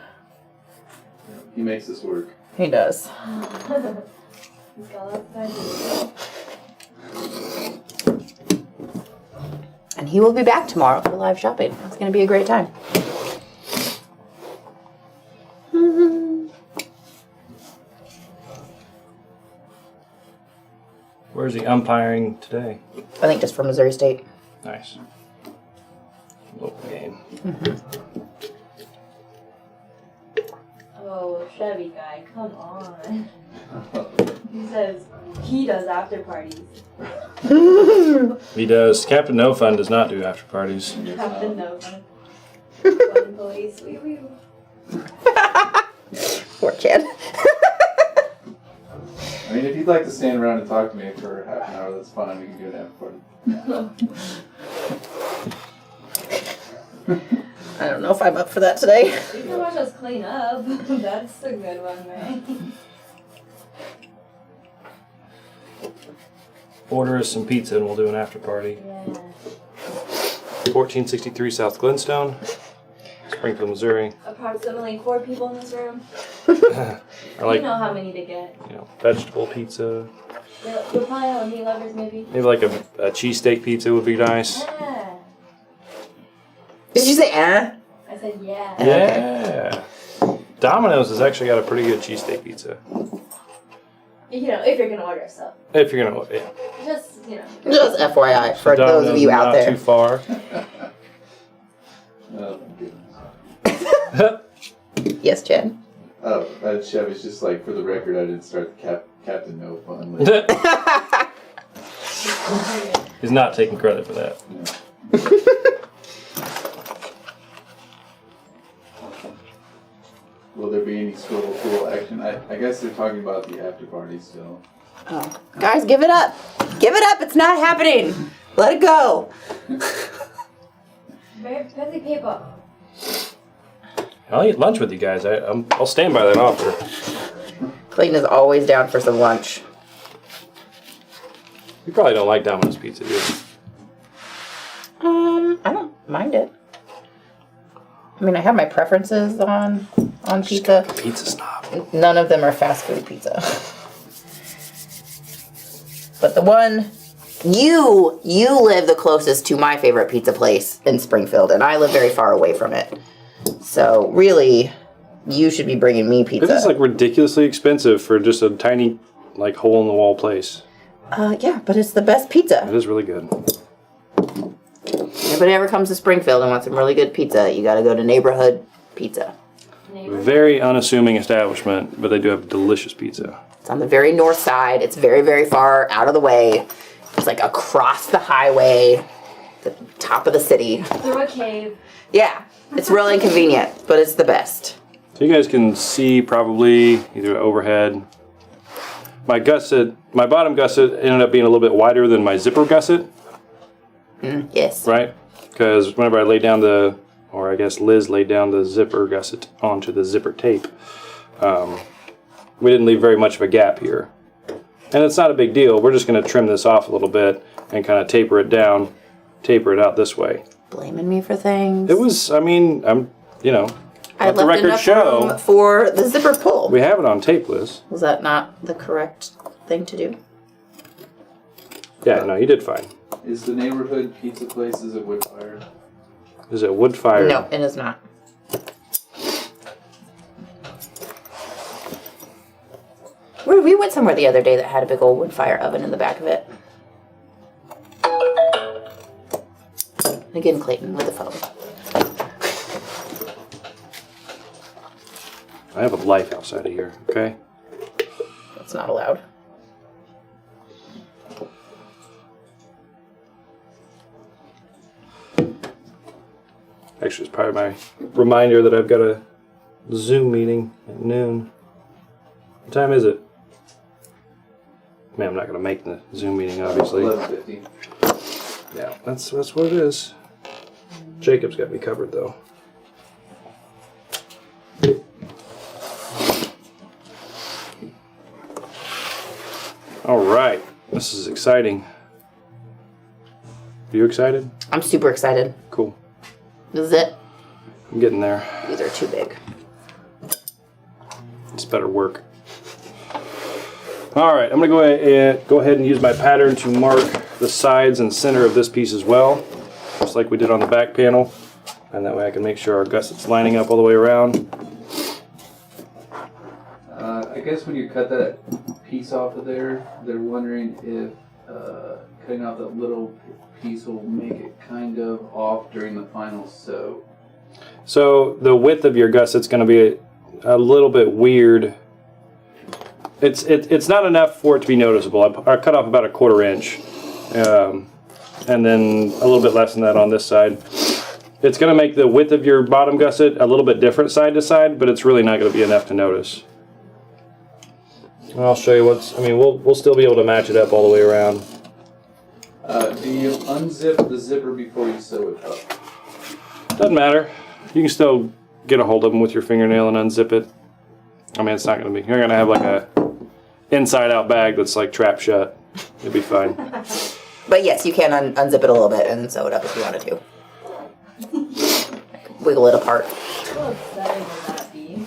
He makes this work. He does. He's got lots of ideas. And he will be back tomorrow for live shopping. It's going to be a great time. Where's he umpiring today? I think just from Missouri State. Nice. Local game. Oh, Chevy guy, come on. He says he does after parties. He does. Captain No Fun does not do after parties. Captain No Fun. Fun police. Wee wee. Poor kid. I mean, if you'd like to stand around and talk to me for half an hour, that's fine. We can do that for I don't know if I'm up for that today. You can watch us clean up. That's a good one, right? Order us some pizza and we'll do an after party. Yeah. 1463 South Glenstone, Springfield, Missouri. Approximately 4 people in this room. I like, You know how many to get. vegetable pizza. You'll probably have meat lovers, maybe. Maybe like a cheesesteak pizza would be nice. Yeah. Did you say eh? I I said yeah. Yeah. Domino's has actually got a pretty good cheesesteak pizza. You know, if you're gonna order stuff. If you're gonna, yeah. Just, you know. Just FYI for those of you out not there. too far. Oh, my goodness. Yes, Chad. Oh, Chef, it's just like, for the record, I didn't start the Captain No Fun. He's not taking credit for that. Will there be any swivel pool action? I guess they're talking about the after party still. Oh. Guys, give it up. Give it up. It's not happening. Let it go. Very busy people. I'll eat lunch with you guys. I'll stand by that offer. Clayton is always down for some lunch. You probably don't like Domino's pizza, do you? I don't mind it. I mean, I have my preferences on pizza. Pizza snob. None of them are fast food pizza. But the one you live the closest to my favorite pizza place in Springfield, and I live very far away from it. So really, you should be bringing me pizza. This is like ridiculously expensive for just a tiny, like, hole in the wall place. Yeah, but it's the best pizza. It is really good. If anybody ever comes to Springfield and wants some really good pizza, you gotta go to Neighborhood Pizza. Very unassuming establishment, but they do have delicious pizza. It's on the very north side. It's very, very far out of the way. It's like across the highway, the top of the city. Through a cave. Yeah, it's real inconvenient, but it's the best. So you guys can see probably either overhead. My bottom gusset ended up being a little bit wider than my zipper gusset. Yes. Right? Because whenever I laid down or I guess Liz laid down the zipper gusset onto the zipper tape, we didn't leave very much of a gap here. And it's not a big deal. We're just going to trim this off a little bit and kind of taper it down, taper it out this way. Blaming me for things. It was, I mean, I let the left record enough show. room for the zipper pull. We have it on tape, Liz. Was that not the correct thing to do? Yeah, no, you did fine. Is the Neighborhood Pizza place, is it wood fire? Is it wood fire? No, it is not. We went somewhere the other day that had a big old wood fire oven in the back of it. Again, Clayton with the phone. I have a life outside of here, okay? That's not allowed. Actually, it's probably my reminder that I've got a Zoom meeting at noon. What time is it? Man, I'm not going to make the Zoom meeting, obviously. 11:50. Yeah, that's what it is. Jacob's got me covered, though. All right, this is exciting. Are you excited? I'm super excited. Cool. This is it. I'm getting there. These are too big. It's better work. All right, I'm gonna go ahead and use my pattern to mark the sides and center of this piece as well, just like we did on the back panel, and that way I can make sure our gusset's lining up all the way around. I guess when you cut that piece off of there, they're wondering if cutting out that little piece will make it kind of off during the final sew. So the width of your gusset's going to be a little bit weird. It's not enough for it to be noticeable. I cut off about a 1/4 inch, and then a little bit less than that on this side. It's going to make the width of your bottom gusset a little bit different side to side, but it's really not going to be enough to notice. I'll show you we'll still be able to match it up all the way around. Do you unzip the zipper before you sew it up? Doesn't matter. You can still get a hold of them with your fingernail and unzip it. I mean, it's not going to be, you're going to have like a inside out bag that's like trapped shut. It'll be fine. But yes, you can unzip it a little bit and then sew it up if you wanted to. Wiggle it apart. How upsetting would that be?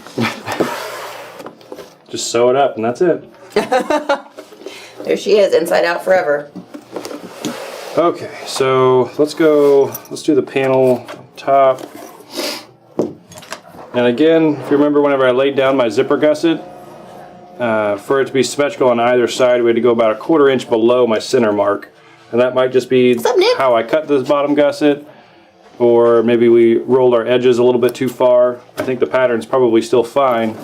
Just sew it up and that's it. There she is, inside out forever. Okay, so let's do the panel top. And again, if you remember whenever I laid down my zipper gusset, for it to be symmetrical on either side, we had to go about a 1/4 inch below my center mark. And that might just be how I cut this bottom gusset, or maybe we rolled our edges a little bit too far. I think the pattern's probably still fine,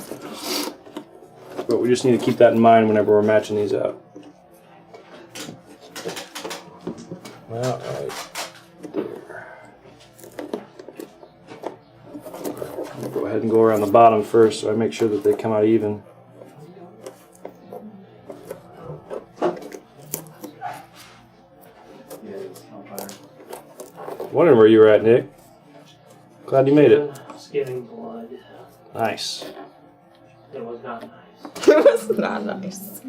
but we just need to keep that in mind whenever we're matching these up. All right. Go ahead and go around the bottom first so I make sure that they come out even. Wondering where you were at, Nick. Glad you made it. Just giving blood. Nice. It was not nice. It was not nice.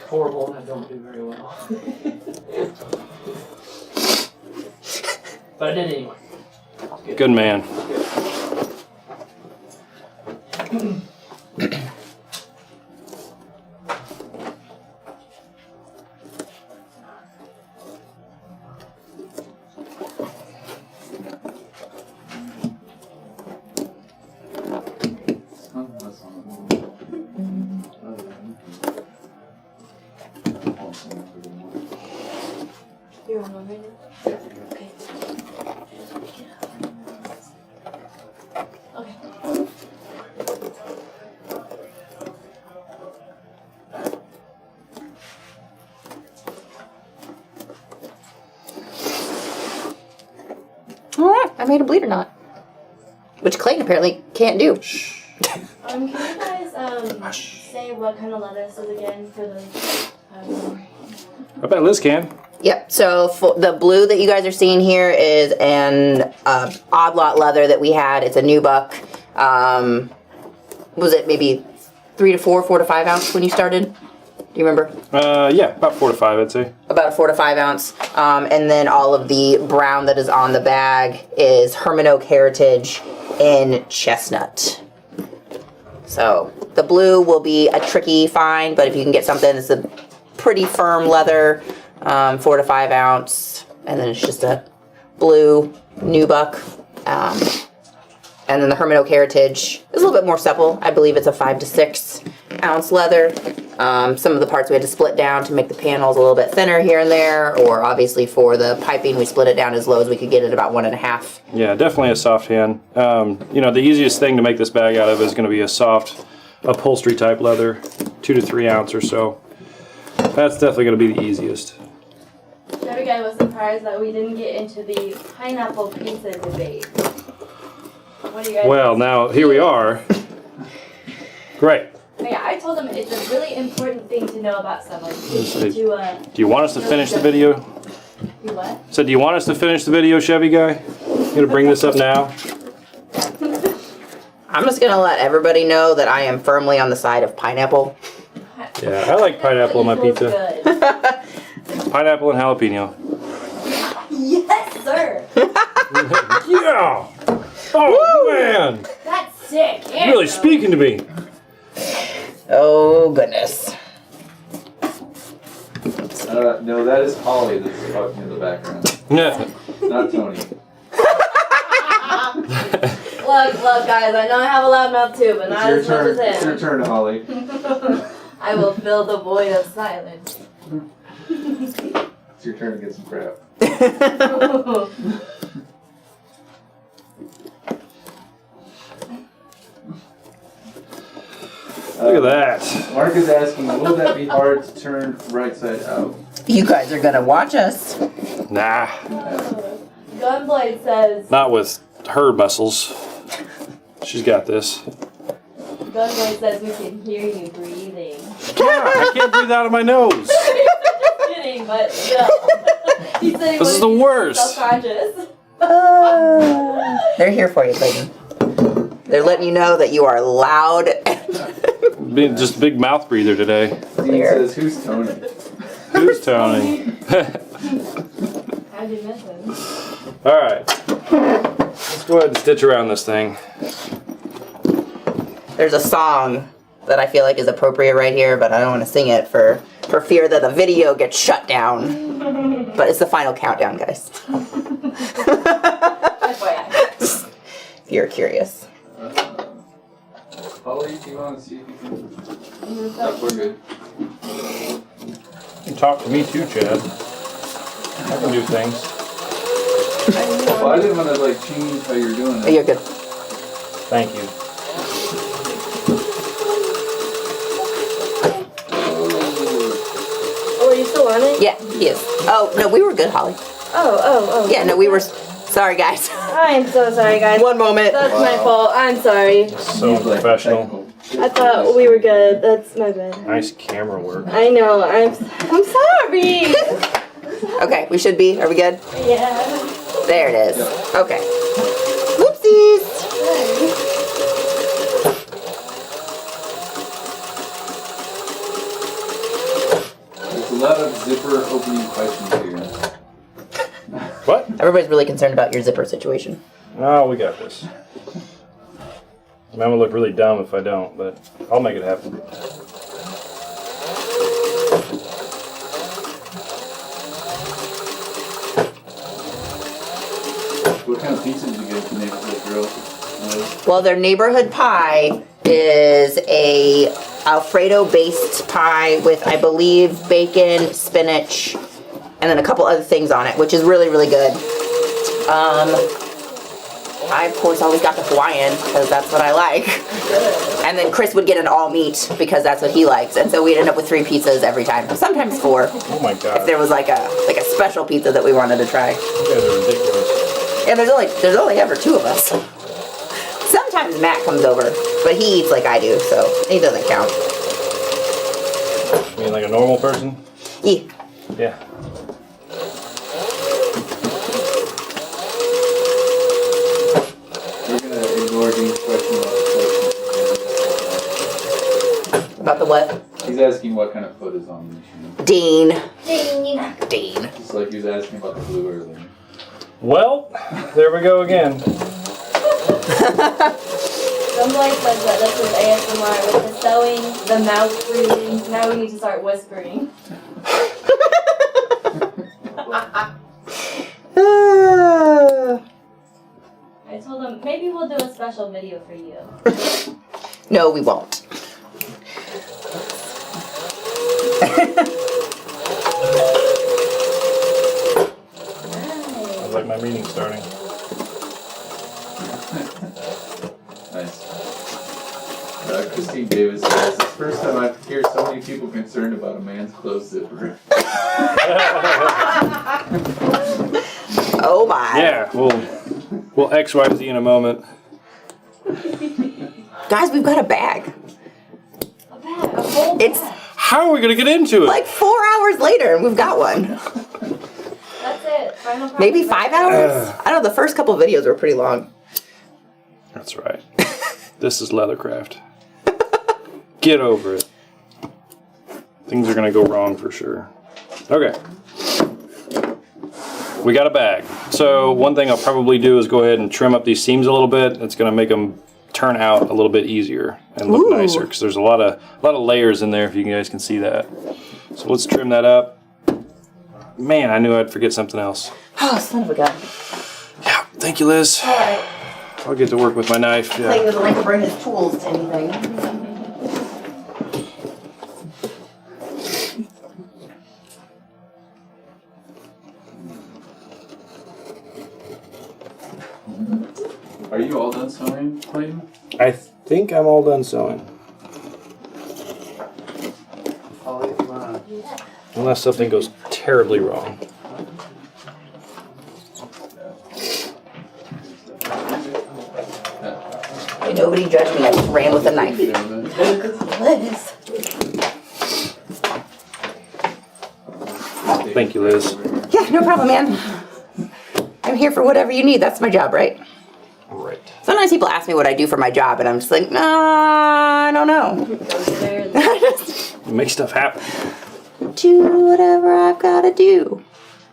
Horrible. I don't do very well. But I did anyway. Good man. You want one right now? Okay. Okay. Alright, I made a bleeder knot. Which Clayton apparently can't do. Can you guys say what kind of lettuce is again for the I bet Liz can. Yep, so for the blue that you guys are seeing here is an odd lot leather that we had. It's a nubuck. Was it maybe 3 to 4, 4 to 5 ounce when you started? Do you remember? Yeah, about 4 to 5, I'd say. About a 4 to 5 ounce. And then all of the brown that is on the bag is Herman Oak Heritage in chestnut. So the blue will be a tricky find, but if you can get something that's a pretty firm leather, 4 to 5 ounce, and then it's just a blue nubuck. And then the Herman Oak Heritage is a little bit more supple. I believe it's a 5 to 6 ounce leather. Some of the parts we had to split down to make the panels a little bit thinner here and there, or obviously for the piping we split it down as low as we could get it, about 1.5. Yeah, definitely a soft hand. You know, the easiest thing to make this bag out of is going to be a soft upholstery type leather, 2 to 3 ounce or so. That's definitely going to be the easiest. Every guy was surprised that we didn't get into the pineapple pizza debate. What do you guys Well, now here we are. Great. Yeah, I told him it's a really important thing to know about someone. Say, To, do you want us to finish the video? You what? So do you want us to finish the video, Chevy guy? You gonna bring this up now? I'm just gonna let everybody know that I am firmly on the side of pineapple. Yeah, I like pineapple on my Equals pizza. good. Pineapple and jalapeno. Yes, sir. Yeah! Oh, man! That's sick. Yeah, Really bro. speaking to me. Oh goodness. No, that is Holly that's talking in the background, Yeah. not Tony. Look, guys. I know I have a loud mouth too, but not as much as It's your him. turn, Holly. I will fill the void of silence. It's your turn to get some crap. Look at that. Mark is asking, will that be hard to turn right side out? You guys are gonna watch us. Nah, Gunblade says. not with her muscles. She's got this. Gunblade says we can hear you breathing. Yeah, I can't breathe out of my nose. Just kidding, but still. He said he This is wanted the to be worst. self-conscious. They're here for you, Clayton. They're letting you know that you are loud. Being just a big mouth breather today. Dean Clear. says, who's Tony? Who's Tony? How'd you miss him? Alright. Let's go ahead and stitch around this thing. There's a song that I feel like is appropriate right here, but I don't want to sing it for fear that the video gets shut down. But it's the final countdown, guys. FYI. If you're curious. Holly, do you want to see if you can? No, we're good. You can talk to me too, Chad. I can do things. Well, I didn't want to like change how you're doing Oh, it. you're good. Thank you. Oh, are you still on it? Yeah, he is. Oh, no, we were good, Holly. Oh. Yeah, no, we were. Sorry, guys. I'm so sorry, guys. One moment. That's my fault. I'm sorry. So He's, like, professional. technical. I thought we were good. That's my bad. Nice camera work. I know. I'm sorry. Okay, we should be. Are we good? Yeah. There it is. Okay. Whoopsies. There's a lot of zipper opening questions here. What? Everybody's really concerned about your zipper situation. Oh, we got this. I'm gonna look really dumb if I don't, but I'll make it happen. What kind of pizza did you get from the neighborhood grill? Well, their neighborhood pie is a Alfredo-based pie with, I believe, bacon, spinach, and then a couple other things on it, which is really, really good. I, of course, always got the Hawaiian, because that's what I like. And then Chris would get an all-meat, because that's what he likes. And so we'd end up with 3 pizzas every time. Sometimes 4, Oh my god. if there was like a special pizza that we wanted to try. You guys are ridiculous. And there's only ever 2 of us. Sometimes Matt comes over, but he eats like I do, so he doesn't count. You mean like a normal person? Yeah. Yeah. We're gonna ignore Dean's question About the what? He's asking what kind of foot is on the machine. Dean. Ding. Just like he was asking about the blue earlier. Well, there we go again. Somebody says that this is ASMR with the sewing, the mouth breathing. Now we need to start whispering. I told them maybe we'll do a special video for you. No, we won't. Sounds like my meeting's starting. Nice. Christine Davis says, it's the first time I hear so many people concerned about a man's clothes zipper. Oh my. Yeah, we'll XYZ in a moment. Guys, we've got a bag. A bag, a whole It's How are we gonna get into it? like 4 hours later and we've got one. That's it. Final product. Maybe 5 hours? I don't know, the first couple of videos were pretty long. That's right. This is Leathercraft. Get over it. Things are gonna go wrong for sure. Okay. We got a bag. So one thing I'll probably do is go ahead and trim up these seams a little bit. It's gonna make them turn out a little bit easier and look Ooh. nicer because there's a lot of layers in there. If you guys can see that. So let's trim that up. Man, I knew I'd forget something else. Oh, son of a gun. Yeah. Thank you, Liz. Alright. I'll get to work with my knife. Clayton Yeah. doesn't like to bring his tools to anything. Are you all done sewing, Clayton? I think I'm all done sewing. Holly, if you wanna. Unless something goes terribly wrong. Hey, nobody judged me, I just ran with a knife. Liz. Thank you, Liz. Yeah, no problem, man. I'm here for whatever you need. That's my job, right? Right. Sometimes people ask me what I do for my job, and I'm just like, nah, I don't know. I just Make stuff happen. do whatever I've got to do.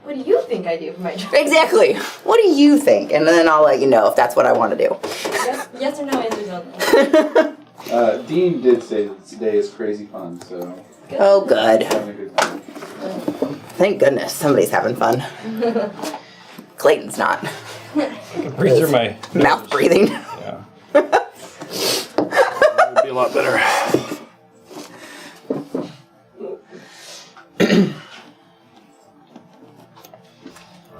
What do you think I do for my job? Exactly. What do you think? And then I'll let you know if that's what I want to do. Yes or no answers only. Dean did say that today is crazy fun, so Oh, good. having a good time. Thank goodness somebody's having fun. Clayton's not. Breathe through my Mouth breathing. Yeah. It would Be a lot better.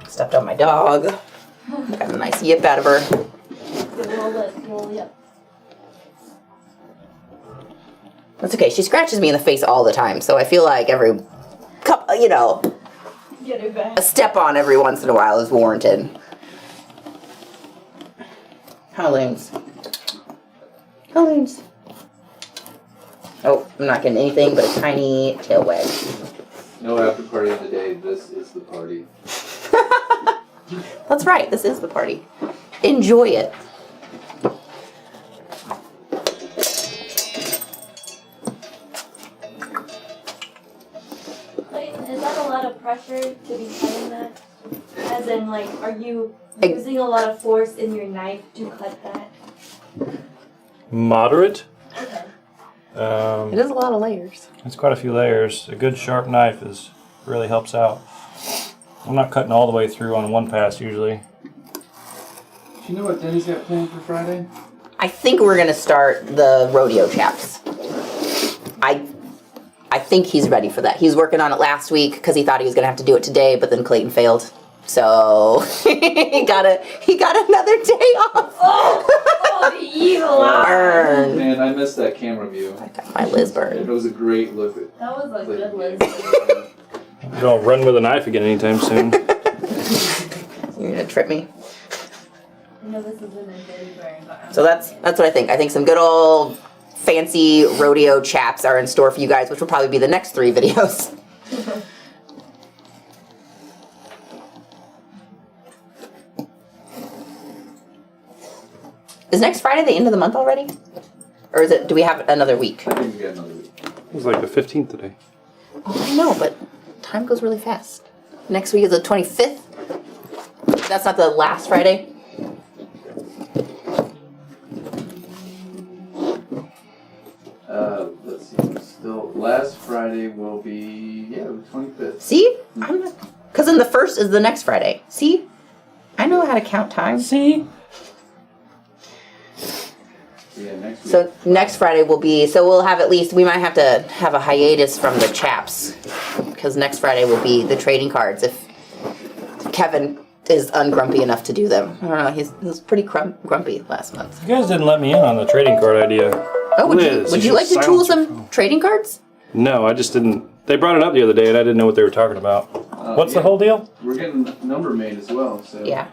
Stepped on my dog. Got a nice yip out of her. Good little lip, little yep. That's okay. She scratches me in the face all the time, so I feel like every couple, Get her back. a step on every once in a while is warranted. Howloons. Howloons. Oh, I'm not getting anything but a tiny tail wag. No after party of the day. This is the party. That's right. This is the party. Enjoy it. Clayton, is that a lot of pressure to be cutting that? As in, like, are you using a lot of force in your knife to cut that? Moderate. Okay. It is a lot of layers. It's quite a few layers. A good sharp knife really helps out. I'm not cutting all the way through on one pass usually. Do you know what Denny's got planned for Friday? I think we're gonna start the rodeo chaps. I think he's ready for that. He was working on it last week because he thought he was gonna have to do it today, but then Clayton failed. So he got another day off. Oh, the evil eye. Burn. Man, I missed that camera view. I got my Liz It burn. was a great look at That was a good Clayton. list. Don't run with a knife again anytime soon. You're gonna trip me. I know this isn't a dirty burn, but So that's what I think. I think some good old fancy rodeo chaps are in store for you guys, which will probably be the next 3 videos. Is next Friday the end of the month already? Or do we have another week? I think we got another week. It was like the 15th today. Oh, I know, but time goes really fast. Next week is the 25th. That's not the last Friday. Let's see. Still, last Friday will be the 25th. See? I'm not. Because then the 1st is the next Friday. See? I know how to count time. See? Yeah, next week. So next Friday will be, so we'll have at least, we might have to have a hiatus from the chaps. Because next Friday will be the trading cards if Kevin is ungrumpy enough to do them. I don't know, he was pretty grumpy last month. You guys didn't let me in on the trading card idea. Oh, Liz, would you should like to tool silence your some phone. trading cards? No, I just didn't. They brought it up the other day and I didn't know what they were talking about. What's the whole deal? We're getting number made as well. So Yeah.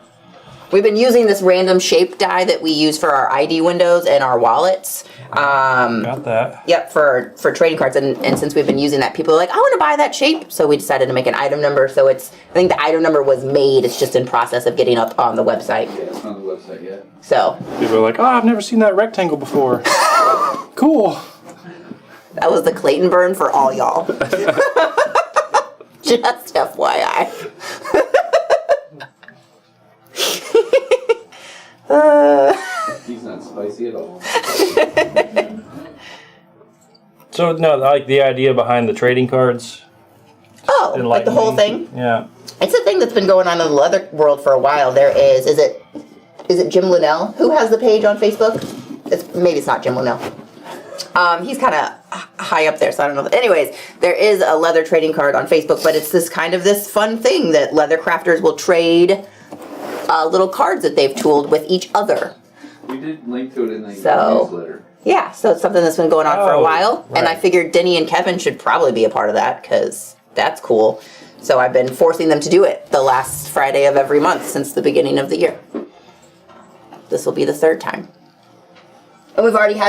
We've been using this random shape die that we use for our ID windows and our wallets. Got that. Yep, for trading cards. And since we've been using that, people are like, I want to buy that shape. So we decided to make an item number. So I think the item number was made. It's just in process of getting up on the website. Yeah, it's not on the website yet. So People are like, oh, I've never seen that rectangle before. Cool. that was the Clayton burn for all y'all. Just FYI. He's not spicy at all. So, no, like the idea behind the trading cards. Oh, like the enlighten whole me. thing? Yeah. It's a thing that's been going on in the leather world for a while. There is it Jim Linnell? Who has the page on Facebook? Maybe it's not Jim Linnell. He's kind of high up there, so I don't know. Anyways, there is a leather trading card on Facebook, but it's this fun thing that leather crafters will trade little cards that they've tooled with each other. We did link to it in the So- newsletter. Yeah, so it's something that's been going on for a Oh, while, and I right. figured Denny and Kevin should probably be a part of that because that's cool. So I've been forcing them to do it the last Friday of every month since the beginning of the year. This will be the 3rd time. And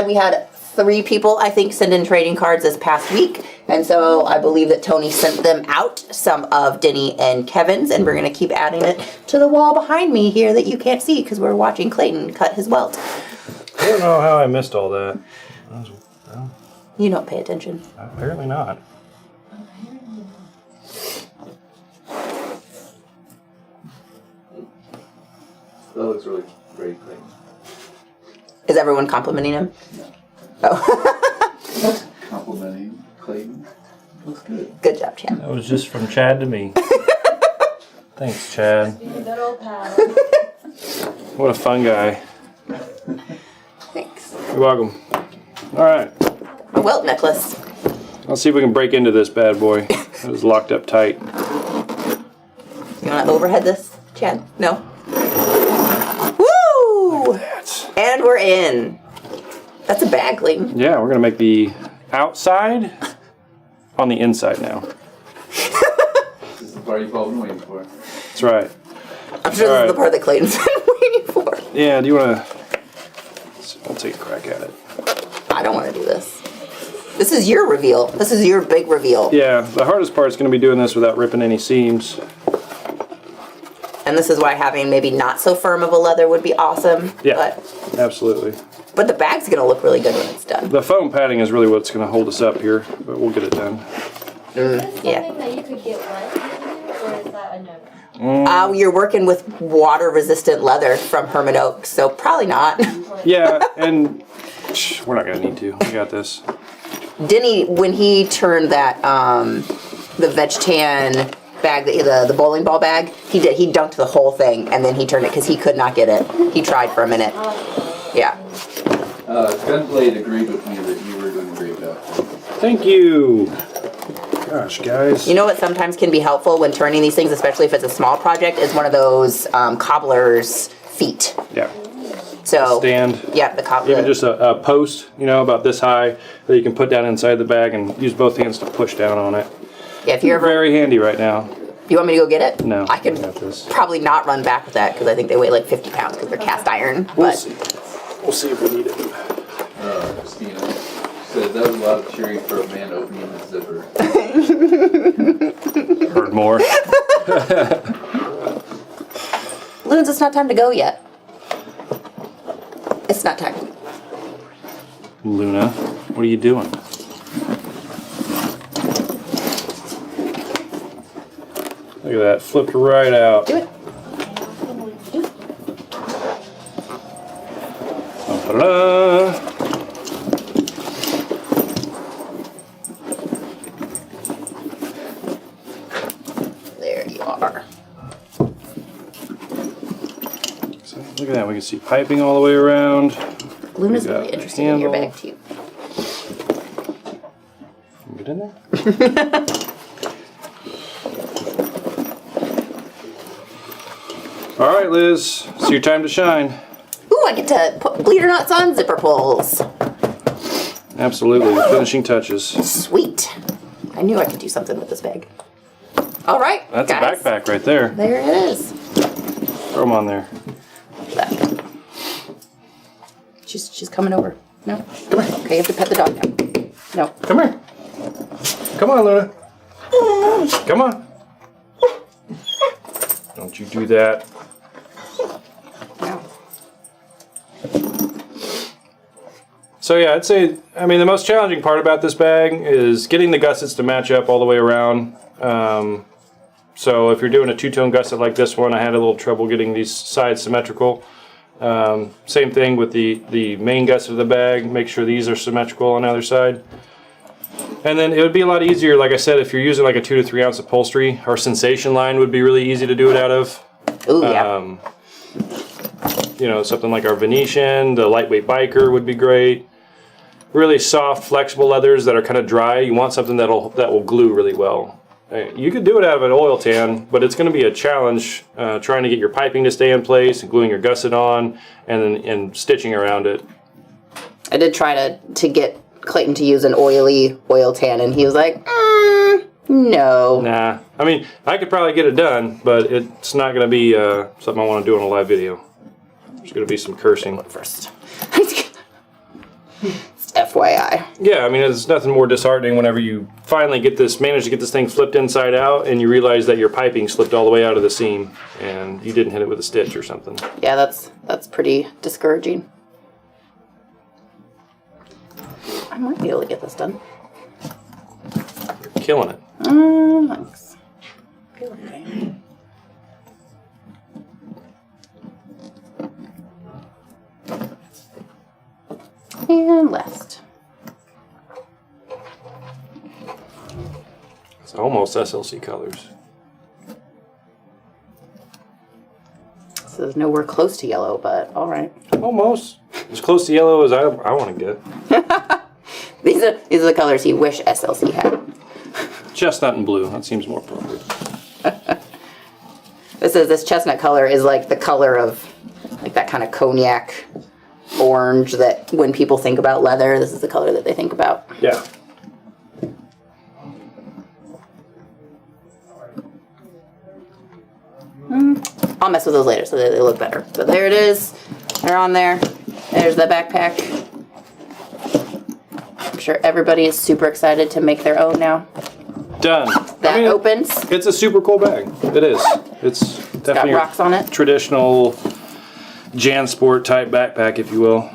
we had 3 people, I think, send in trading cards this past week. And so I believe that Tony sent them out, some of Denny and Kevin's, and we're going to keep adding it to the wall behind me here that you can't see because we're watching Clayton cut his welt. I don't know how I missed all that. Well, You don't pay attention. apparently not. That looks really great, Clayton. Is everyone complimenting him? Oh, Complimenting Clayton. Looks good. good job, Chad. That was just from Chad to me. Thanks, Chad. Being a good old pal. What a fun guy. Thanks. You're welcome. All right. A welt necklace. Let's see if we can break into this bad boy. It was locked up tight. You want to overhead this, Chad? No. Woo! And we're in. That's a bag, Clayton. Yeah, we're gonna make the outside on the inside now. This is the part you've all been waiting for. That's right. I'm sure this is the part that Clayton's been waiting for. Yeah, do you wanna... I'll take a crack at it. I don't want to do this. This is your reveal. This is your big reveal. Yeah, the hardest part is gonna be doing this without ripping any seams. And this is why having maybe not so firm of a leather would be awesome. Yeah, absolutely. But the bag's going to look really good when it's done. The foam padding is really what's gonna hold us up here, but we'll get it done. Is this yeah. something that you could get wet or is that a no-no? You're working with water-resistant leather from Herman Oak, so probably not. Yeah, and we're not gonna need to. We got this. Didn't he, when he turned that, the veg tan bag, the bowling ball bag, he dunked the whole thing, and then he turned it because he could not get it. He tried for a minute. Yeah. Gunblade agreed with me that you were doing great job. Thank you. Gosh, guys. You know what sometimes can be helpful when turning these things, especially if it's a small project, is one of those cobbler's feet. Yeah. So Stand. Yeah, the cobbler. Even just a post, about this high that you can put down inside the bag and use both hands to push down on it. Yeah, if you're ever, Very handy right now. you want me to go get it? No, I can I got this. probably not run back with that because I think they weigh like 50 pounds because they're cast iron. We'll But see. We'll see if we need it. Christina said that was a lot of cheering for a man opening his zipper. Heard more. Loons, it's not time to go yet. It's not time. Luna, what are you doing? Look at that. Flipped right out. Do it. Ta-da! There you are. So look at that. We can see piping all the way around. Luna's We got really the interested in your handle. bag too. Get in there. All right, Liz. It's your time to shine. Ooh, I get to put bleeder knots on zipper pulls. Absolutely. Finishing touches. Sweet. I knew I could do something with this bag. All right, That's guys. a backpack right there. There it is. Throw them on there. She's coming over. No? Come here. Okay, you have to pet the dog now. No. Come here. Come on, Luna. Come on. Don't you do that. No. So yeah, I'd say, the most challenging part about this bag is getting the gussets to match up all the way around. So if you're doing a two-tone gusset like this one, I had a little trouble getting these sides symmetrical. Same thing with the main gusset of the bag. Make sure these are symmetrical on either side. And then it would be a lot easier, like I said, if you're using like a 2 to 3 ounce upholstery. Our sensation line would be really easy to do it out of. Ooh, yeah. Something like our Venetian, the lightweight biker would be great. Really soft, flexible leathers that are kind of dry. You want something that will glue really well. You could do it out of an oil tan, but it's going to be a challenge trying to get your piping to stay in place and gluing your gusset on and stitching around it. I did try to get Clayton to use an oily oil tan, and he was like, no. Nah, I could probably get it done, but it's not going to be something I want to do on a live video. There's going to be some cursing. First. FYI. Yeah, there's nothing more disheartening whenever you finally manage to get this thing flipped inside out and you realize that your piping slipped all the way out of the seam and you didn't hit it with a stitch or something. Yeah, that's pretty discouraging. I might be able to get this done. You're killing it. Thanks. Okay. And left. It's almost SLC colors. This is nowhere close to yellow, but all right. Almost. As close to yellow as I want to get. These are the colors he wish SLC had. Chestnut and blue. That seems more appropriate. This chestnut color is like the color of like that kind of cognac orange that when people think about leather, this is the color that they think about. Yeah. I'll mess with those later so that they look better. But there it is. They're on there. There's the backpack. I'm sure everybody is super excited to make their own now. Done. That opens. It's a super cool bag. It is. It's definitely Got rocks on it. traditional JanSport type backpack, if you will.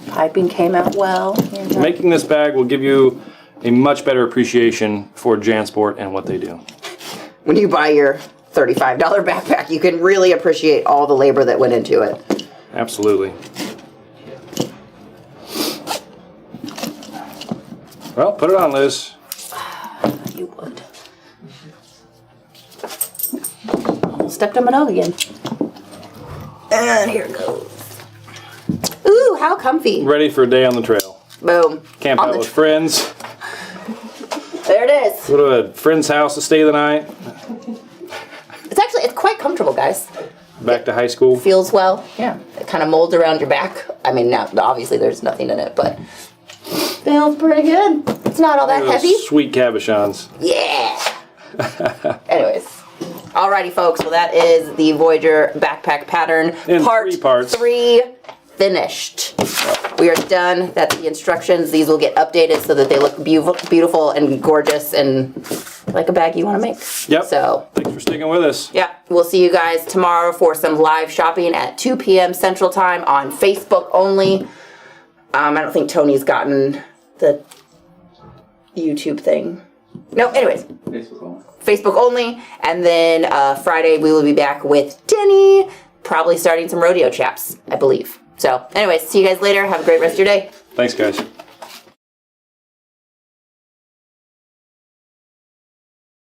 Piping came out well. Making this bag will give you a much better appreciation for JanSport and what they do. When you buy your $35 backpack, you can really appreciate all the labor that went into it. Absolutely. Well, put it on, Liz. You would. Stepped on my nose again. And here it goes. Ooh, how comfy. Ready for a day on the trail. Boom. Camp On out the with friends. There it is. Go to a friend's house to stay the night. It's quite comfortable, guys. Back to high school. Feels well. Yeah. It kind of molds around your back. I mean, now obviously there's nothing in it, but feels pretty good. It's not all that Those heavy. Sweet cabochons. Yeah. Anyways. Alrighty, folks. Well, that is the Voyager backpack pattern. In part 3 parts. 3 finished. We are done. That's the instructions. These will get updated so that they look beautiful and gorgeous and like a bag you want to make. Yep. So, Thanks for sticking with us. yeah, we'll see you guys tomorrow for some live shopping at 2 p.m. Central Time on Facebook only. I don't think Tony's gotten the YouTube thing. No, anyways. Facebook only. Facebook only. And then Friday we will be back with Denny, probably starting some rodeo chaps, I believe. So, anyways, see you guys later. Have a great rest of your day. Thanks, guys.